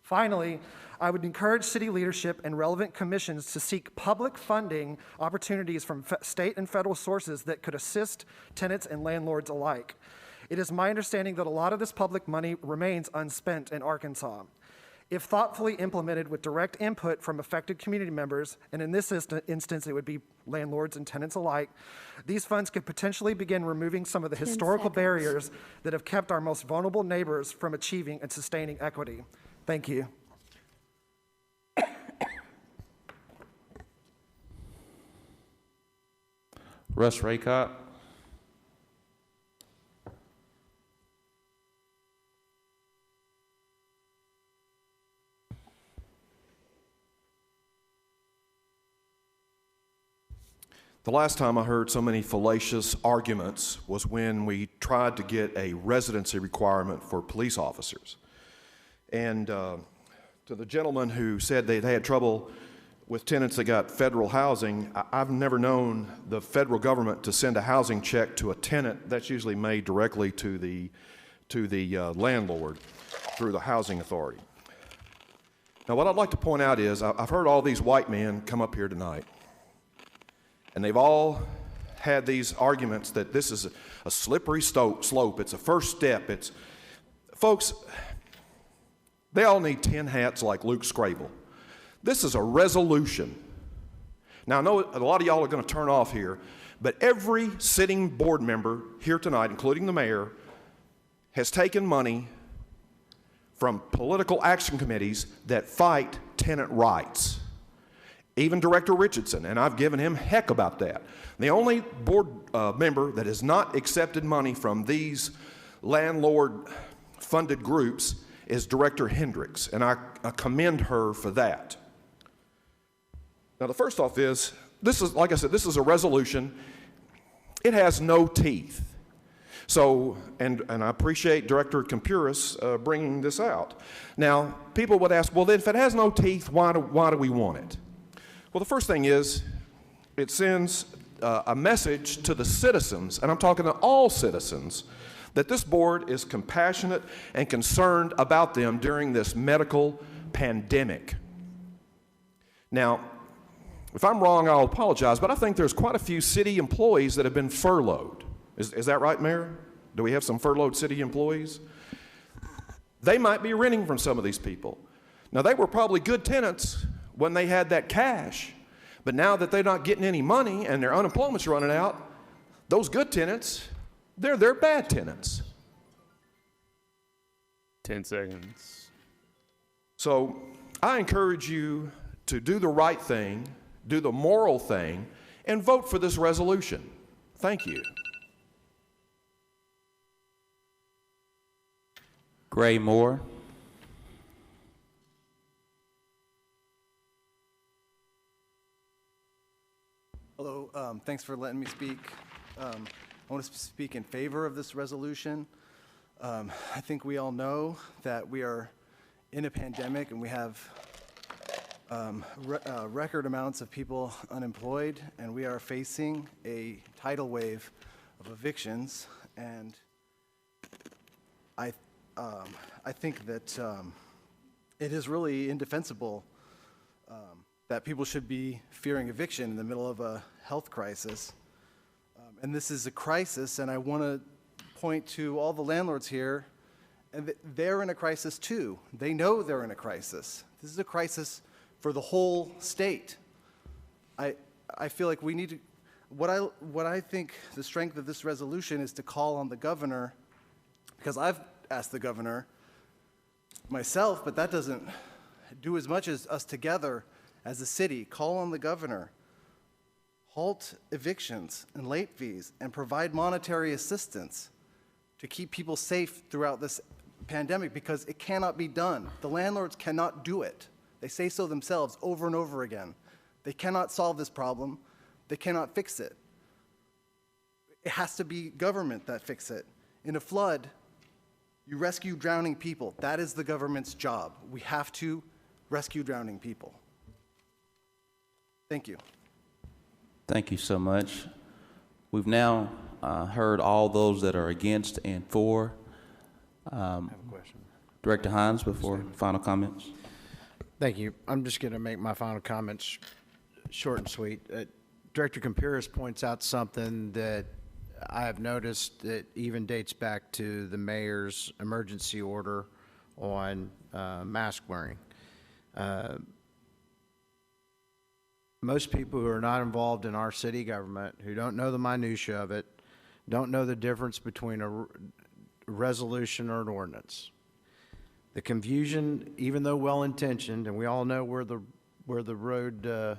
Finally, I would encourage city leadership and relevant commissions to seek public funding opportunities from state and federal sources that could assist tenants and landlords alike. It is my understanding that a lot of this public money remains unspent in Arkansas. If thoughtfully implemented with direct input from affected community members, and in this instance it would be landlords and tenants alike, these funds could potentially begin removing some of the historical barriers that have kept our most vulnerable neighbors from achieving and sustaining equity. Thank you. Russ Raycott. The last time I heard so many fallacious arguments was when we tried to get a residency requirement for police officers. And to the gentleman who said they had trouble with tenants that got federal housing, I've never known the federal government to send a housing check to a tenant. That's usually made directly to the landlord through the housing authority. Now, what I'd like to point out is I've heard all these white men come up here tonight, and they've all had these arguments that this is a slippery slope. It's a first step. Folks, they all need 10 hats like Luke Scrabble. This is a resolution. Now, I know a lot of y'all are going to turn off here, but every sitting board member here tonight, including the mayor, has taken money from political action committees that fight tenant rights. Even Director Richardson, and I've given him heck about that. The only board member that has not accepted money from these landlord-funded groups is Director Hendricks, and I commend her for that. Now, the first off is, this is, like I said, this is a resolution. It has no teeth. So, and I appreciate Director Compuris bringing this out. Now, people would ask, well, then if it has no teeth, why do we want it? Well, the first thing is, it sends a message to the citizens, and I'm talking to all citizens, that this board is compassionate and concerned about them during this medical pandemic. Now, if I'm wrong, I'll apologize, but I think there's quite a few city employees that have been furloughed. Is that right, Mayor? Do we have some furloughed city employees? They might be renting from some of these people. Now, they were probably good tenants when they had that cash, but now that they're not getting any money and their unemployment's running out, those good tenants, they're bad tenants. 10 seconds. So I encourage you to do the right thing, do the moral thing, and vote for this resolution. Thank you. Gray Moore. Hello, thanks for letting me speak. I want to speak in favor of this resolution. I think we all know that we are in a pandemic and we have record amounts of people unemployed, and we are facing a tidal wave of evictions. And I think that it is really indefensible that people should be fearing eviction in the middle of a health crisis. And this is a crisis, and I want to point to all the landlords here, and they're in a crisis too. They know they're in a crisis. This is a crisis for the whole state. I feel like we need to, what I think the strength of this resolution is to call on the governor, because I've asked the governor myself, but that doesn't do as much as us together as a city. Call on the governor. Halt evictions and late fees and provide monetary assistance to keep people safe throughout this pandemic, because it cannot be done. The landlords cannot do it. They say so themselves over and over again. They cannot solve this problem. They cannot fix it. It has to be government that fix it. In a flood, you rescue drowning people. That is the government's job. We have to rescue drowning people. Thank you. Thank you so much. We've now heard all those that are against and for. I have a question. Director Hines, before final comments. Thank you. I'm just going to make my final comments short and sweet. Director Compuris points out something that I have noticed that even dates back to the mayor's emergency order on mask wearing. Most people who are not involved in our city government, who don't know the minutia of it, don't know the difference between a resolution or an ordinance. The confusion, even though well-intentioned, and we all know where the road of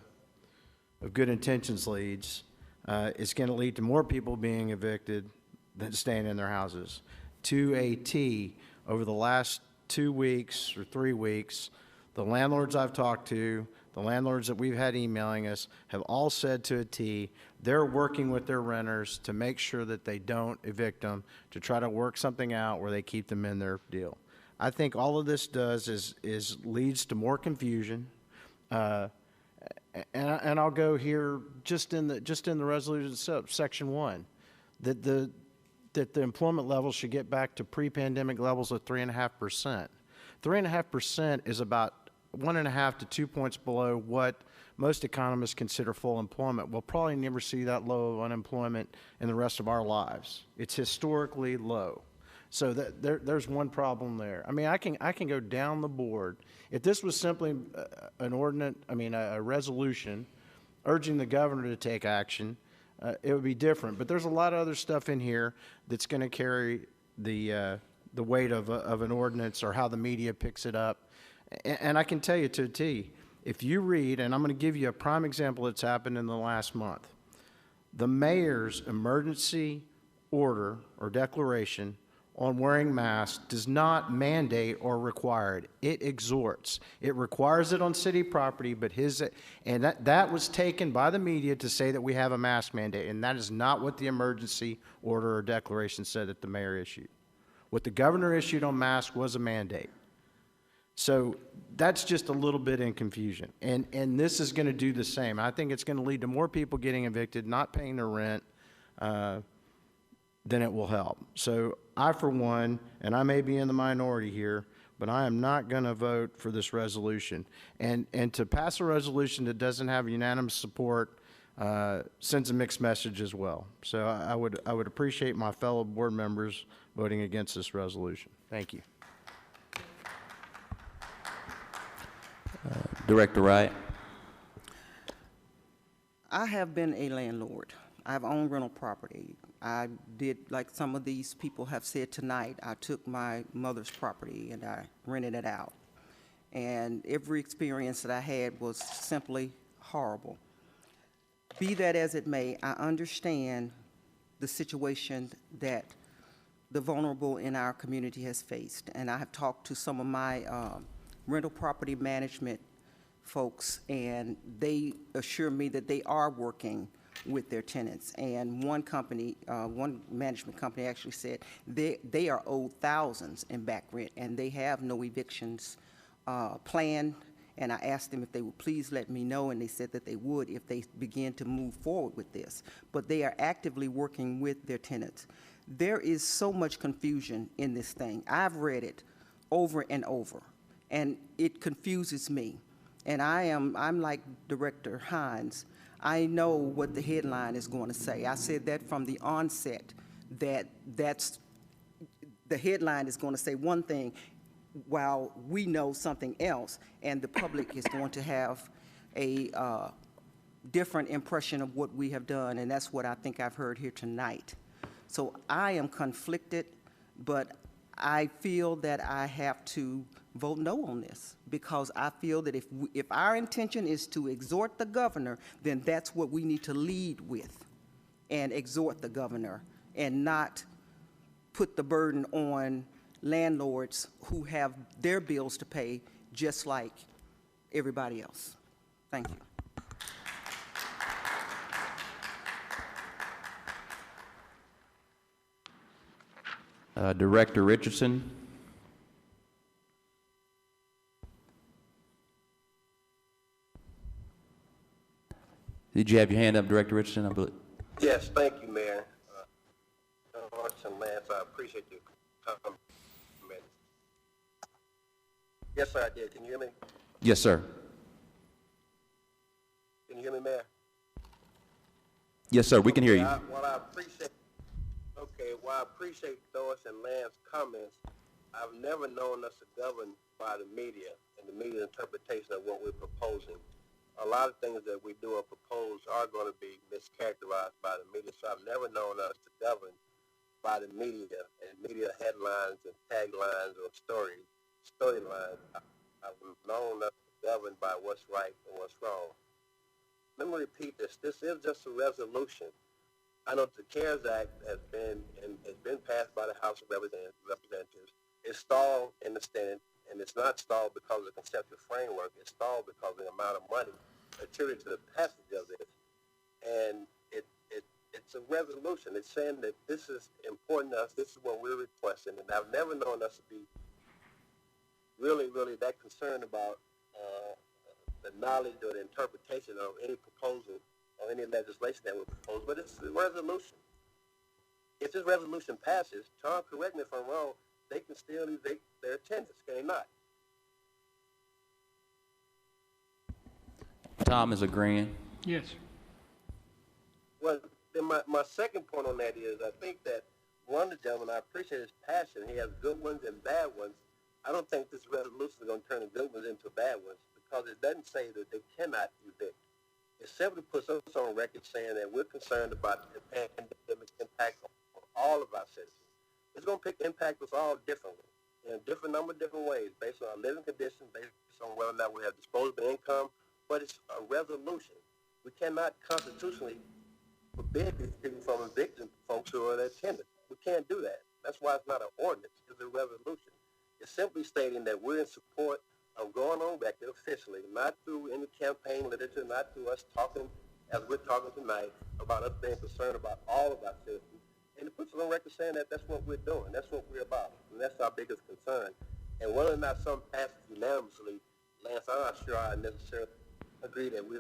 good intentions leads, is going to lead to more people being evicted than staying in their houses. To a T, over the last 2 weeks or 3 weeks, the landlords I've talked to, the landlords that we've had emailing us, have all said to a T, they're working with their renters to make sure that they don't evict them, to try to work something out where they keep them in their deal. I think all of this does is leads to more confusion. And I'll go here just in the resolution itself, section 1, that the employment levels should get back to pre-pandemic levels of 3.5%. 3.5% is about 1.5 to 2 points below what most economists consider full employment. We'll probably never see that low of unemployment in the rest of our lives. It's historically low. So there's one problem there. I mean, I can go down the board. If this was simply a resolution urging the governor to take action, it would be different. But there's a lot of other stuff in here that's going to carry the weight of an ordinance or how the media picks it up. And I can tell you to a T, if you read, and I'm going to give you a prime example that's happened in the last month, the mayor's emergency order or declaration on wearing masks does not mandate or require it. It exhorts. It requires it on city property, but that was taken by the media to say that we have a mask mandate, and that is not what the emergency order or declaration said that the mayor issued. What the governor issued on masks was a mandate. So that's just a little bit in confusion. And this is going to do the same. I think it's going to lead to more people getting evicted, not paying their rent, than it will help. So I, for one, and I may be in the minority here, but I am not going to vote for this resolution. And to pass a resolution that doesn't have unanimous support sends a mixed message as well. So I would appreciate my fellow board members voting against this resolution. Thank you. Director Wright. I have been a landlord. I've owned rental property. I did, like some of these people have said tonight, I took my mother's property and I rented it out. And every experience that I had was simply horrible. Be that as it may, I understand the situation that the vulnerable in our community has faced. And I have talked to some of my rental property management folks, and they assure me that they are working with their tenants. And one company, one management company actually said they are owed thousands in back rent, and they have no evictions planned. And I asked them if they would please let me know, and they said that they would if they begin to move forward with this. But they are actively working with their tenants. There is so much confusion in this thing. I've read it over and over, and it confuses me. And I'm like Director Hines. I know what the headline is going to say. I said that from the onset, that's the headline is going to say one thing while we know something else, and the public is going to have a different impression of what we have done, and that's what I think I've heard here tonight. So I am conflicted, but I feel that I have to vote no on this, because I feel that if our intention is to exhort the governor, then that's what we need to lead with, and exhort the governor, and not put the burden on landlords who have their bills to pay just like everybody else. Thank you. Director Richardson. Did you have your hand up, Director Richardson? I believe. Yes, thank you, Mayor. Lawrence and Lance, I appreciate your comment. Yes, sir, I did. Can you hear me? Yes, sir. Can you hear me, Mayor? Yes, sir. We can hear you. While I appreciate Doris and Lance's comments, I've never known us to govern by the media and the media interpretation of what we're proposing. A lot of things that we do or propose are going to be mischaracterized by the media, so I've never known us to govern by the media and media headlines and taglines or storylines. I've known us to govern by what's right and what's wrong. Let me repeat this. This is just a resolution. I know the CARES Act has been passed by the House of Representatives. It's stalled in the Senate, and it's not stalled because of the conceptual framework. It's stalled because of the amount of money attributed to the passage of this. And it's a resolution. It's saying that this is important to us. This is what we're requesting. And I've never known us to be really that concerned about the knowledge or the interpretation of any proposal or any legislation that we propose. But it's a resolution. If this resolution passes, Tom, correct me if I'm wrong, they can still evict their tenants, can they not? Tom is agreeing. Yes. Well, then my second point on that is I think that one of the gentlemen, I appreciate his passion. He has good ones and bad ones. I don't think this resolution is going to turn the good ones into bad ones because it doesn't say that they cannot evict. It simply puts us on record saying that we're concerned about the pandemic impact on all of our citizens. It's going to impact us all differently in a different number of different ways based on our living conditions, based on whether or not we have disposable income, but it's a resolution. We cannot constitutionally forbid these people from evicting folks who are in attendance. We can't do that. That's why it's not an ordinance. It's a resolution. It's simply stating that we're in support of going on record officially, not through any campaign literature, not through us talking as we're talking tonight about us being concerned about all of our citizens. And it puts it on record saying that that's what we're doing. That's what we're about. And that's our biggest concern. And whether or not some passes unanimously, Lance, I'm not sure I necessarily agree that we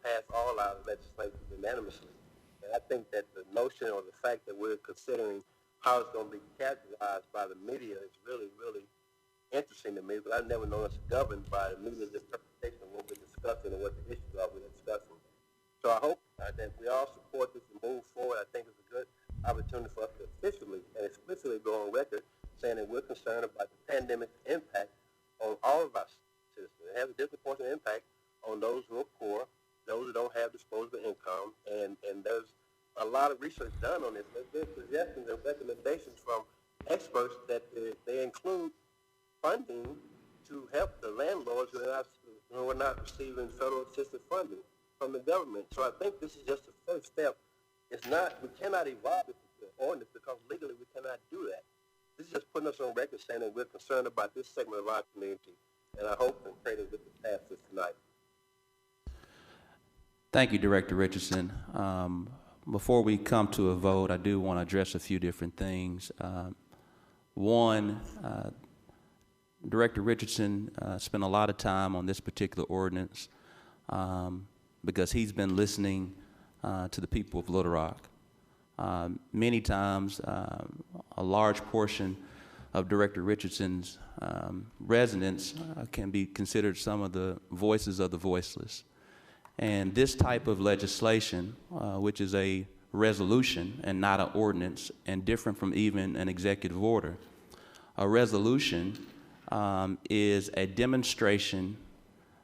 pass all our legislation unanimously. And I think that the notion or the fact that we're considering how it's going to be characterized by the media is really, really interesting to me, but I've never known us governed by the media's interpretation of what we're discussing and what the issues are we're discussing. So I hope that we all support this and move forward. I think it's a good opportunity for us to officially and explicitly go on record saying that we're concerned about the pandemic's impact on all of our citizens. It has a disproportionate impact on those who are poor, those who don't have disposable income, and there's a lot of research done on this. There's been suggestions and recommendations from experts that they include funding to help the landlords who are not receiving federal assistance funding from the government. So I think this is just the first step. It's not, we cannot evolve this ordinance because legally we cannot do that. This is just putting us on record saying that we're concerned about this segment of our community. And I hope and pray that we can pass this tonight. Thank you, Director Richardson. Before we come to a vote, I do want to address a few different things. One, Director Richardson spent a lot of time on this particular ordinance because he's been listening to the people of Little Rock. Many times, a large portion of Director Richardson's residents can be considered some of the voices of the voiceless. And this type of legislation, which is a resolution and not an ordinance, and different from even an executive order, a resolution is a demonstration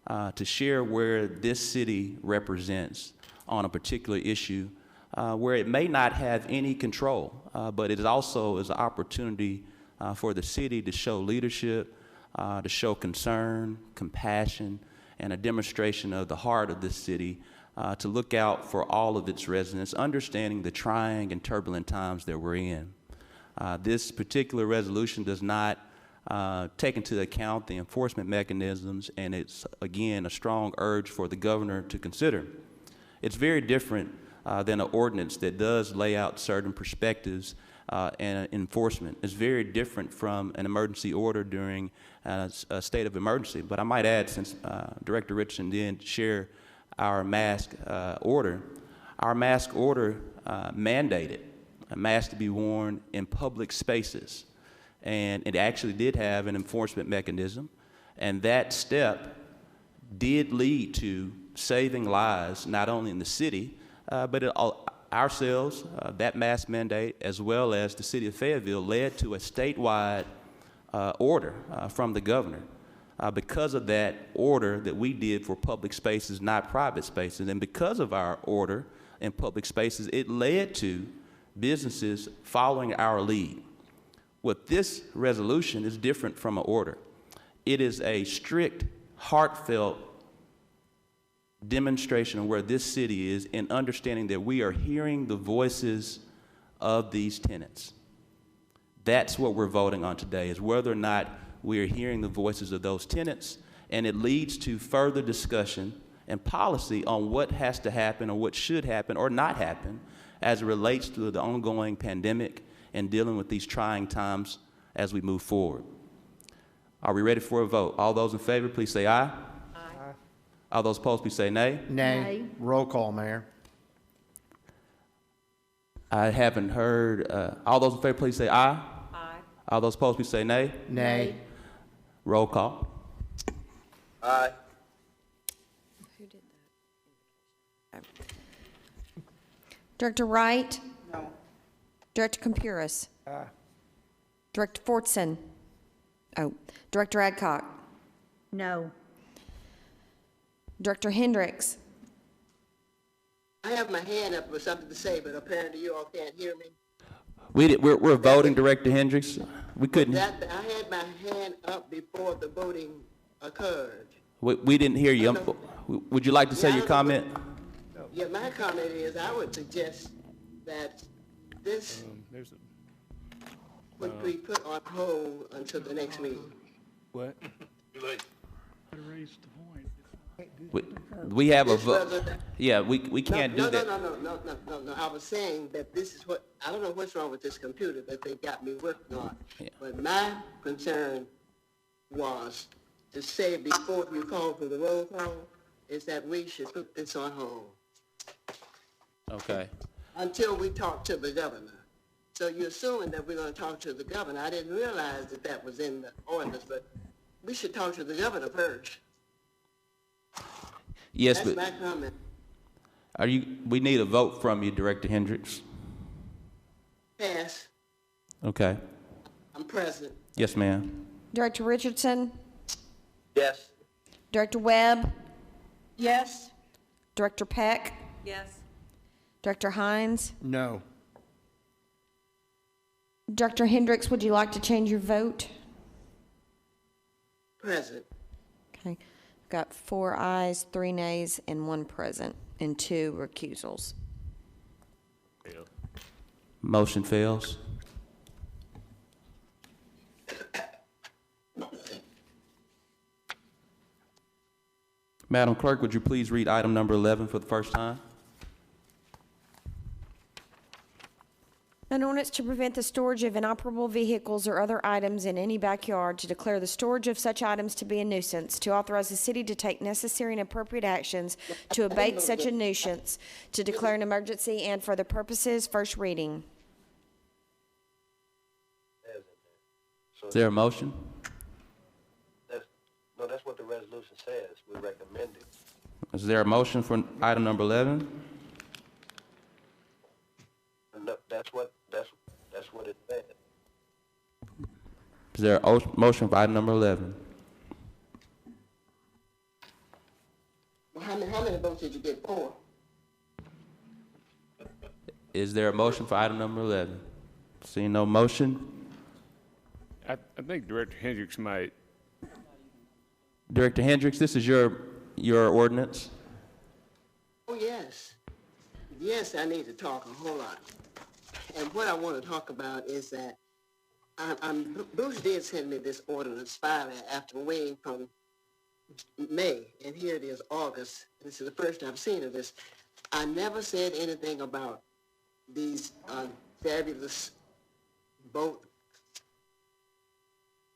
to share where this city represents on a particular issue where it may not have any control, but it also is an opportunity for the city to show leadership, to show concern, compassion, and a demonstration of the heart of this city to look out for all of its residents, understanding the trying and turbulent times that we're in. This particular resolution does not take into account the enforcement mechanisms, and it's, again, a strong urge for the governor to consider. It's very different than an ordinance that does lay out certain perspectives and enforcement. It's very different from an emergency order during a state of emergency. But I might add, since Director Richardson did share our mask order mandated a mask to be worn in public spaces. And it actually did have an enforcement mechanism. And that step did lead to saving lives, not only in the city, but ourselves, that mask mandate, as well as the city of Fayetteville, led to a statewide order from the governor because of that order that we did for public spaces, not private spaces. And because of our order in public spaces, it led to businesses following our lead. What this resolution is different from an order. It is a strict, heartfelt demonstration of where this city is in understanding that we are hearing the voices of these tenants. That's what we're voting on today, is whether or not we are hearing the voices of those tenants, and it leads to further discussion and policy on what has to happen or what should happen or not happen as it relates to the ongoing pandemic and dealing with these trying times as we move forward. Are we ready for a vote? All those in favor, please say aye. Aye. All those opposed, please say nay. Nay. Roll call, Mayor. I haven't heard. All those in favor, please say aye. Aye. All those opposed, please say nay. Nay. Roll call. Aye. Who did that? Director Wright? No. Director Compuris? Director Fortson? Oh, Director Adcock? No. Director Hendricks? I have my hand up with something to say, but apparently you all can't hear me. We're voting, Director Hendricks. We couldn't. I had my hand up before the voting occurred. We didn't hear you. Would you like to say your comment? Yeah, my comment is I would suggest that this would be put on hold until the next meeting. What? We have a vote. Yeah, we can't do that. No. I was saying that this is what, I don't know what's wrong with this computer that they got me working on. Yeah. But my concern was to say before you call for the roll call is that we should put this on hold Okay. until we talk to the governor. So you're assuming that we're going to talk to the governor. I didn't realize that that was in the ordinance, but we should talk to the governor first. Yes, That's but my comment. we need a vote from you, Director Hendricks. Pass. Okay. I'm present. Yes, ma'am. Director Richardson? Yes. Director Webb? Yes. Director Peck? Yes. Director Hines? No. Director Hendricks, would you like to change your vote? Present. Okay. Got 4 ayes, 3 nays, and 1 present, and 2 recusals. Motion fails. Madam Clerk, would you please read item number 11 for the first time? An ordinance to prevent the storage of inoperable vehicles or other items in any backyard, to declare the storage of such items to be a nuisance, to authorize the city to take necessary and appropriate actions to abate such a nuisance, to declare an emergency, and for the purposes, first reading. Is there a motion? That's what the resolution says. We recommend it. Is there a motion for item number 11? No, that's what it says. Is there a motion for item number 11? Well, how many votes did you get for? Is there a motion for item number 11? Seeing no motion? I think Director Hendricks might. Director Hendricks, this is your ordinance. Oh, yes. Yes, I need to talk a whole lot. And what I want to talk about is that Bruce did send me this ordinance finally after waiting from May, and here it is, August. This is the first I've seen of this. I never said anything about these fabulous boat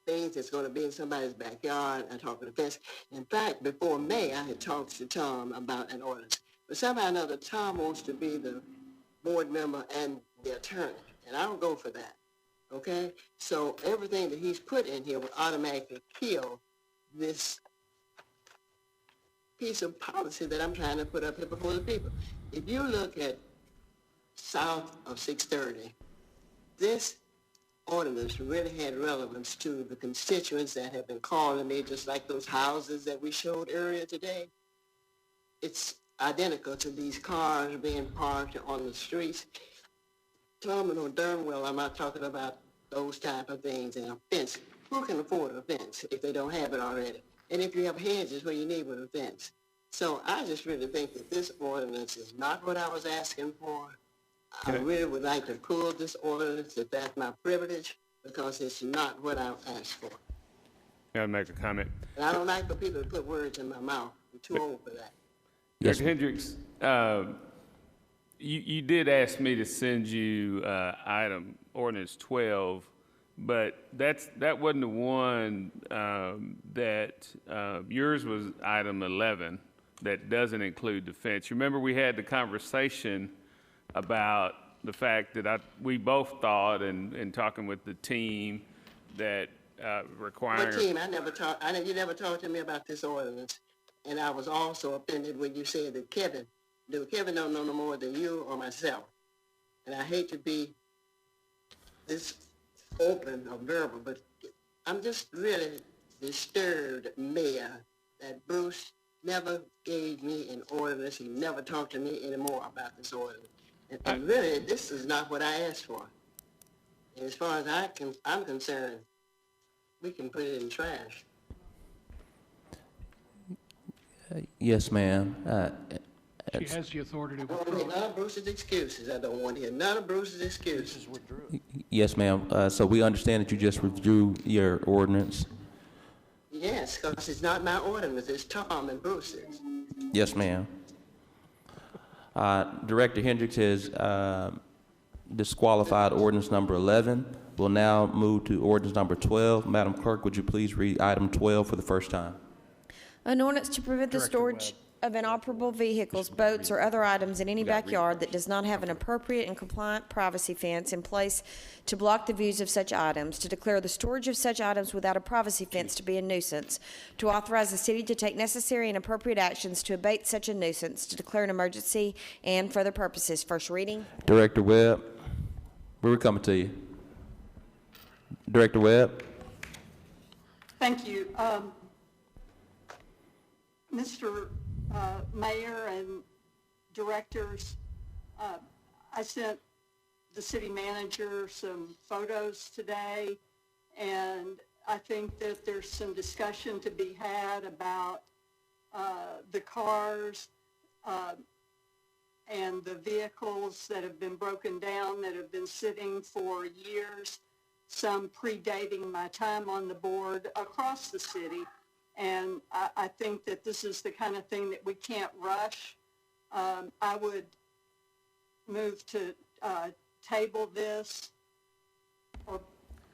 things that's going to be in somebody's backyard. I talked to the fence. In fact, before May, I had talked to Tom about an ordinance. But somehow or another, Tom wants to be the board member and the attorney, and I don't go for that, okay? So everything that he's put in here would automatically kill this piece of policy that I'm trying to put up here before the people. If you look at south of 630, this ordinance really had relevance to the constituents that have been calling me, just like those houses that we showed earlier today. It's identical to these cars being parked on the streets. Tom, you know darn well I'm not talking about those type of things and a fence. Who can afford a fence if they don't have it already? And if you have hedges, what you need with a fence. So I just really think that this ordinance is not what I was asking for. I really would like to pull this ordinance if that's my privilege, because it's not what I asked for. I'll make a comment. And I don't like for people to put words in my mouth. I'm too old for that. Yes, Dr. Hendricks, you did ask me to send you item ordinance 12, but that wasn't the one that yours was item 11 that doesn't include the fence. You remember we had the conversation about the fact that we both thought, and talking with the team, that requiring. What team? You never talked to me about this ordinance. And I was also offended when you said that Kevin don't know no more than you or myself. and I hate to be this open or verbal, but I'm just really disturbed, Mayor, that Bruce never gave me an ordinance. He never talked to me anymore about this ordinance. And really, this is not what I asked for. And as far as I'm concerned, we can put it in trash. Yes, ma'am. She has the authority to I don't want to hear withdraw. none of Bruce's excuses. I don't want to hear none of Bruce's excuses. Yes, ma'am. So we understand that you just withdrew your ordinance. Yes, because it's not my ordinance. It's Tom and Bruce's. Yes, ma'am. Director Hendricks has disqualified ordinance number 11. We'll now move to ordinance number 12. Madam Clerk, would you please read item 12 for the first time? An ordinance to prevent the storage of inoperable vehicles, boats, or other items in any backyard that does not have an appropriate and compliant privacy fence in place to block the views of such items, to declare the storage of such items without a privacy fence to be a nuisance, to authorize the city to take necessary and appropriate actions to abate such a nuisance, to declare an emergency, and for other purposes. First reading. Director Webb, we're coming to you. Director Webb. Thank you. Mr. Mayor and directors, I sent the city manager some photos today, and I think that there's some discussion to be had about the cars and the vehicles that have been broken down, that have been sitting for years, some predating my time on the board across the city. And I think that this is the kind of thing that we can't rush. I would move to table this or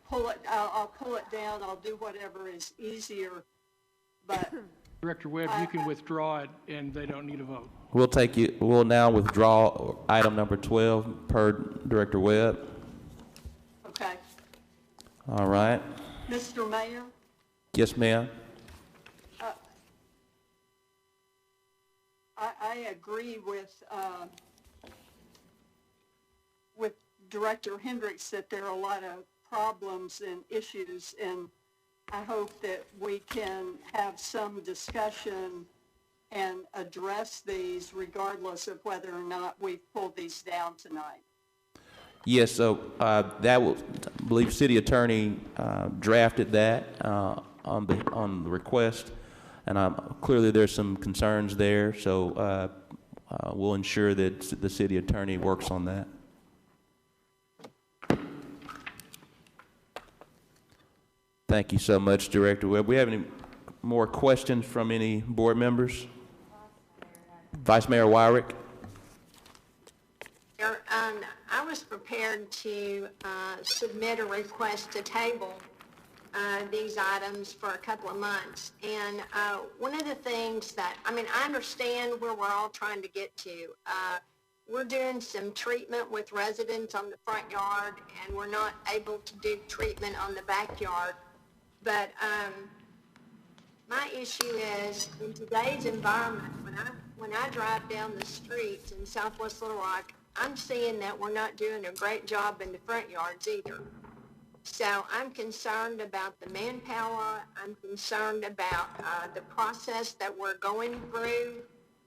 pull it. I'll pull it down. I'll do whatever is easier. But Director Webb, you can withdraw it, and they don't need a vote. We'll now withdraw item number 12 per Director Webb. Okay. All right. Mr. Mayor? Yes, ma'am. I agree with Director Hendricks that there are a lot of problems and issues, and I hope that we can have some discussion and address these regardless of whether or not we've pulled these down tonight. Yes, so that will, I believe City Attorney drafted that on the request, and clearly there's some concerns there, so we'll ensure that the City Attorney works on that. Thank you so much, Director Webb. We have any more questions from any board members? Vice Mayor Wyrick. I was prepared to submit a request to table these items for a couple of months. And one of the things that, I understand where we're all trying to get to. We're doing some treatment with residents on the front yard, and we're not able to do treatment on the backyard. But my issue is, in today's environment, when I drive down the streets in Southwest Little Rock, I'm seeing that we're not doing a great job in the front yards either. So I'm concerned about the manpower. I'm concerned about the process that we're going through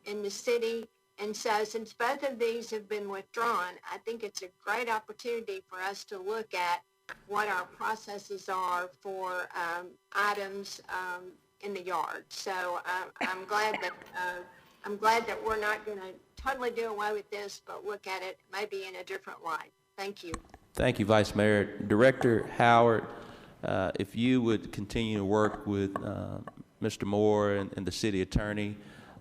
in the city. And so since both of these have been withdrawn, I think it's a great opportunity for us to look at what our processes are for items in the yard. So I'm glad that we're not going to totally do away with this, but look at it maybe in a different light. Thank you. Thank you, Vice Mayor. Director Howard, if you would continue to work with Mr. Moore and the City Attorney,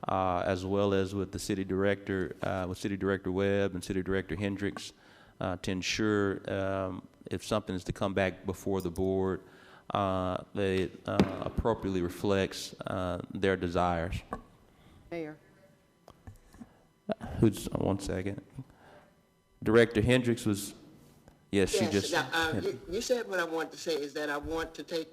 as well as with the City Director, with City Director Webb and City Director Hendricks, to ensure if something is to come back before the board, that it appropriately reflects their desires. Mayor. Who's, one second. Director Hendricks was, yes, she just. Now, you said what I want to say is that I want to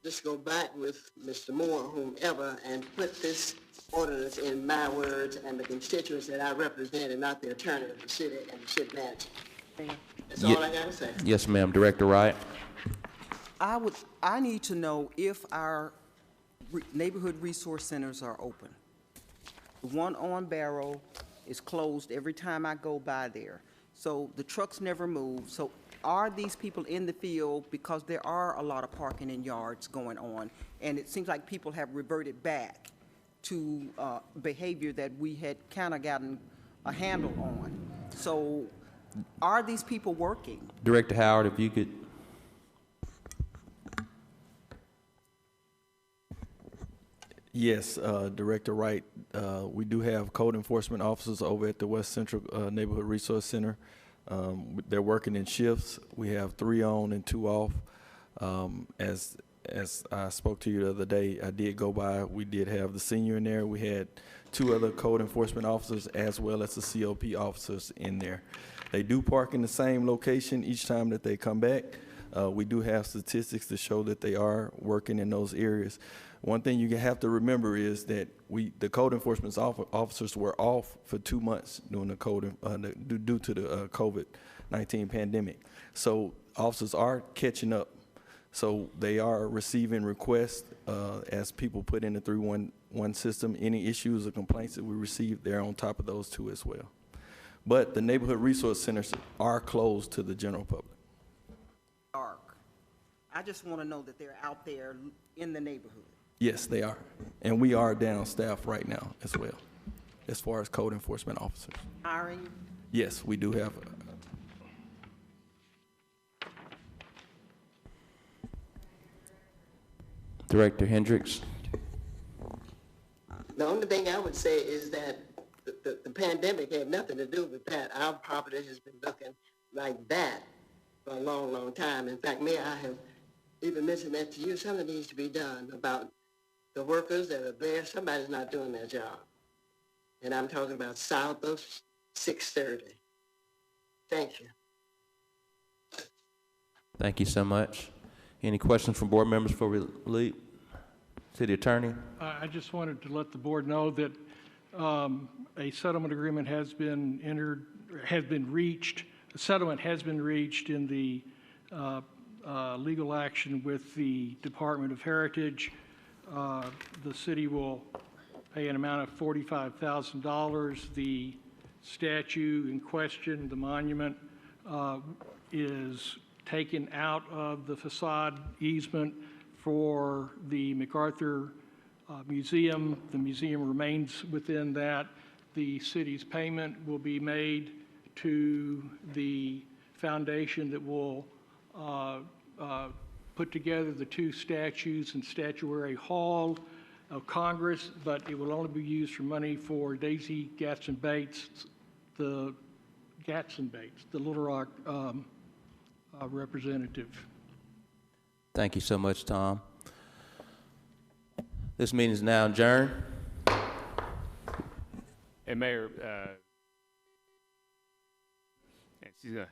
just go back with Mr. Moore, whomever, and put this ordinance in my words and the constituents that I represent, and not the attorney of the city and the city manager. That's all I gotta say. Yes, ma'am. Director Wright. I need to know if our neighborhood resource centers are open. The one on Barrow is closed every time I go by there. So the trucks never move. So are these people in the field? Because there are a lot of parking in yards going on. And it seems like people have reverted back to behavior that we had kind of gotten a handle on. So are these people working? Director Howard, if you could. Yes, Director Wright, we do have code enforcement officers over at the West Central Neighborhood Resource Center. They're working in shifts. We have 3 on and 2 off. As I spoke to you the other day, I did go by. We did have the senior in there. We had 2 other code enforcement officers as well as the COP officers in there. They do park in the same location each time that they come back. We do have statistics to show that they are working in those areas. One thing you have to remember is that the code enforcement officers were off for 2 months during due to the COVID-19 pandemic. So officers are catching up. So they are receiving requests as people put in the 311 system. Any issues or complaints that we receive, they're on top of those too as well. But the neighborhood resource centers are closed to the general public. I just want to know that they're out there in the neighborhood. Yes, they are. And we are down staff right now as well, as far as code enforcement officers. Hiring? Yes, we do have. Director Hendricks. The only thing I would say is that the pandemic had nothing to do with that. Our property has been looking like that for a long, long time. In fact, Mayor, I have even mentioned that to you. Something needs to be done about the workers that are there. Somebody's not doing their job. And I'm talking about south of 630. Thank you. Thank you so much. Any questions from board members before we leave? City Attorney? I just wanted to let the board know that a settlement agreement has been reached. A settlement has been reached in the legal action with the Department of Heritage. The city will pay an amount of $45,000. The statue in question, the monument, is taken out of the facade easement for the MacArthur Museum. The museum remains within that. The city's payment will be made to the foundation that will put together the 2 statues in Statuary Hall of Congress, but it will only be used for money for Daisy Gatson Bates, the Little Rock representative. Thank you so much, Tom. This meeting is now adjourned. Hey, Mayor, and she's gonna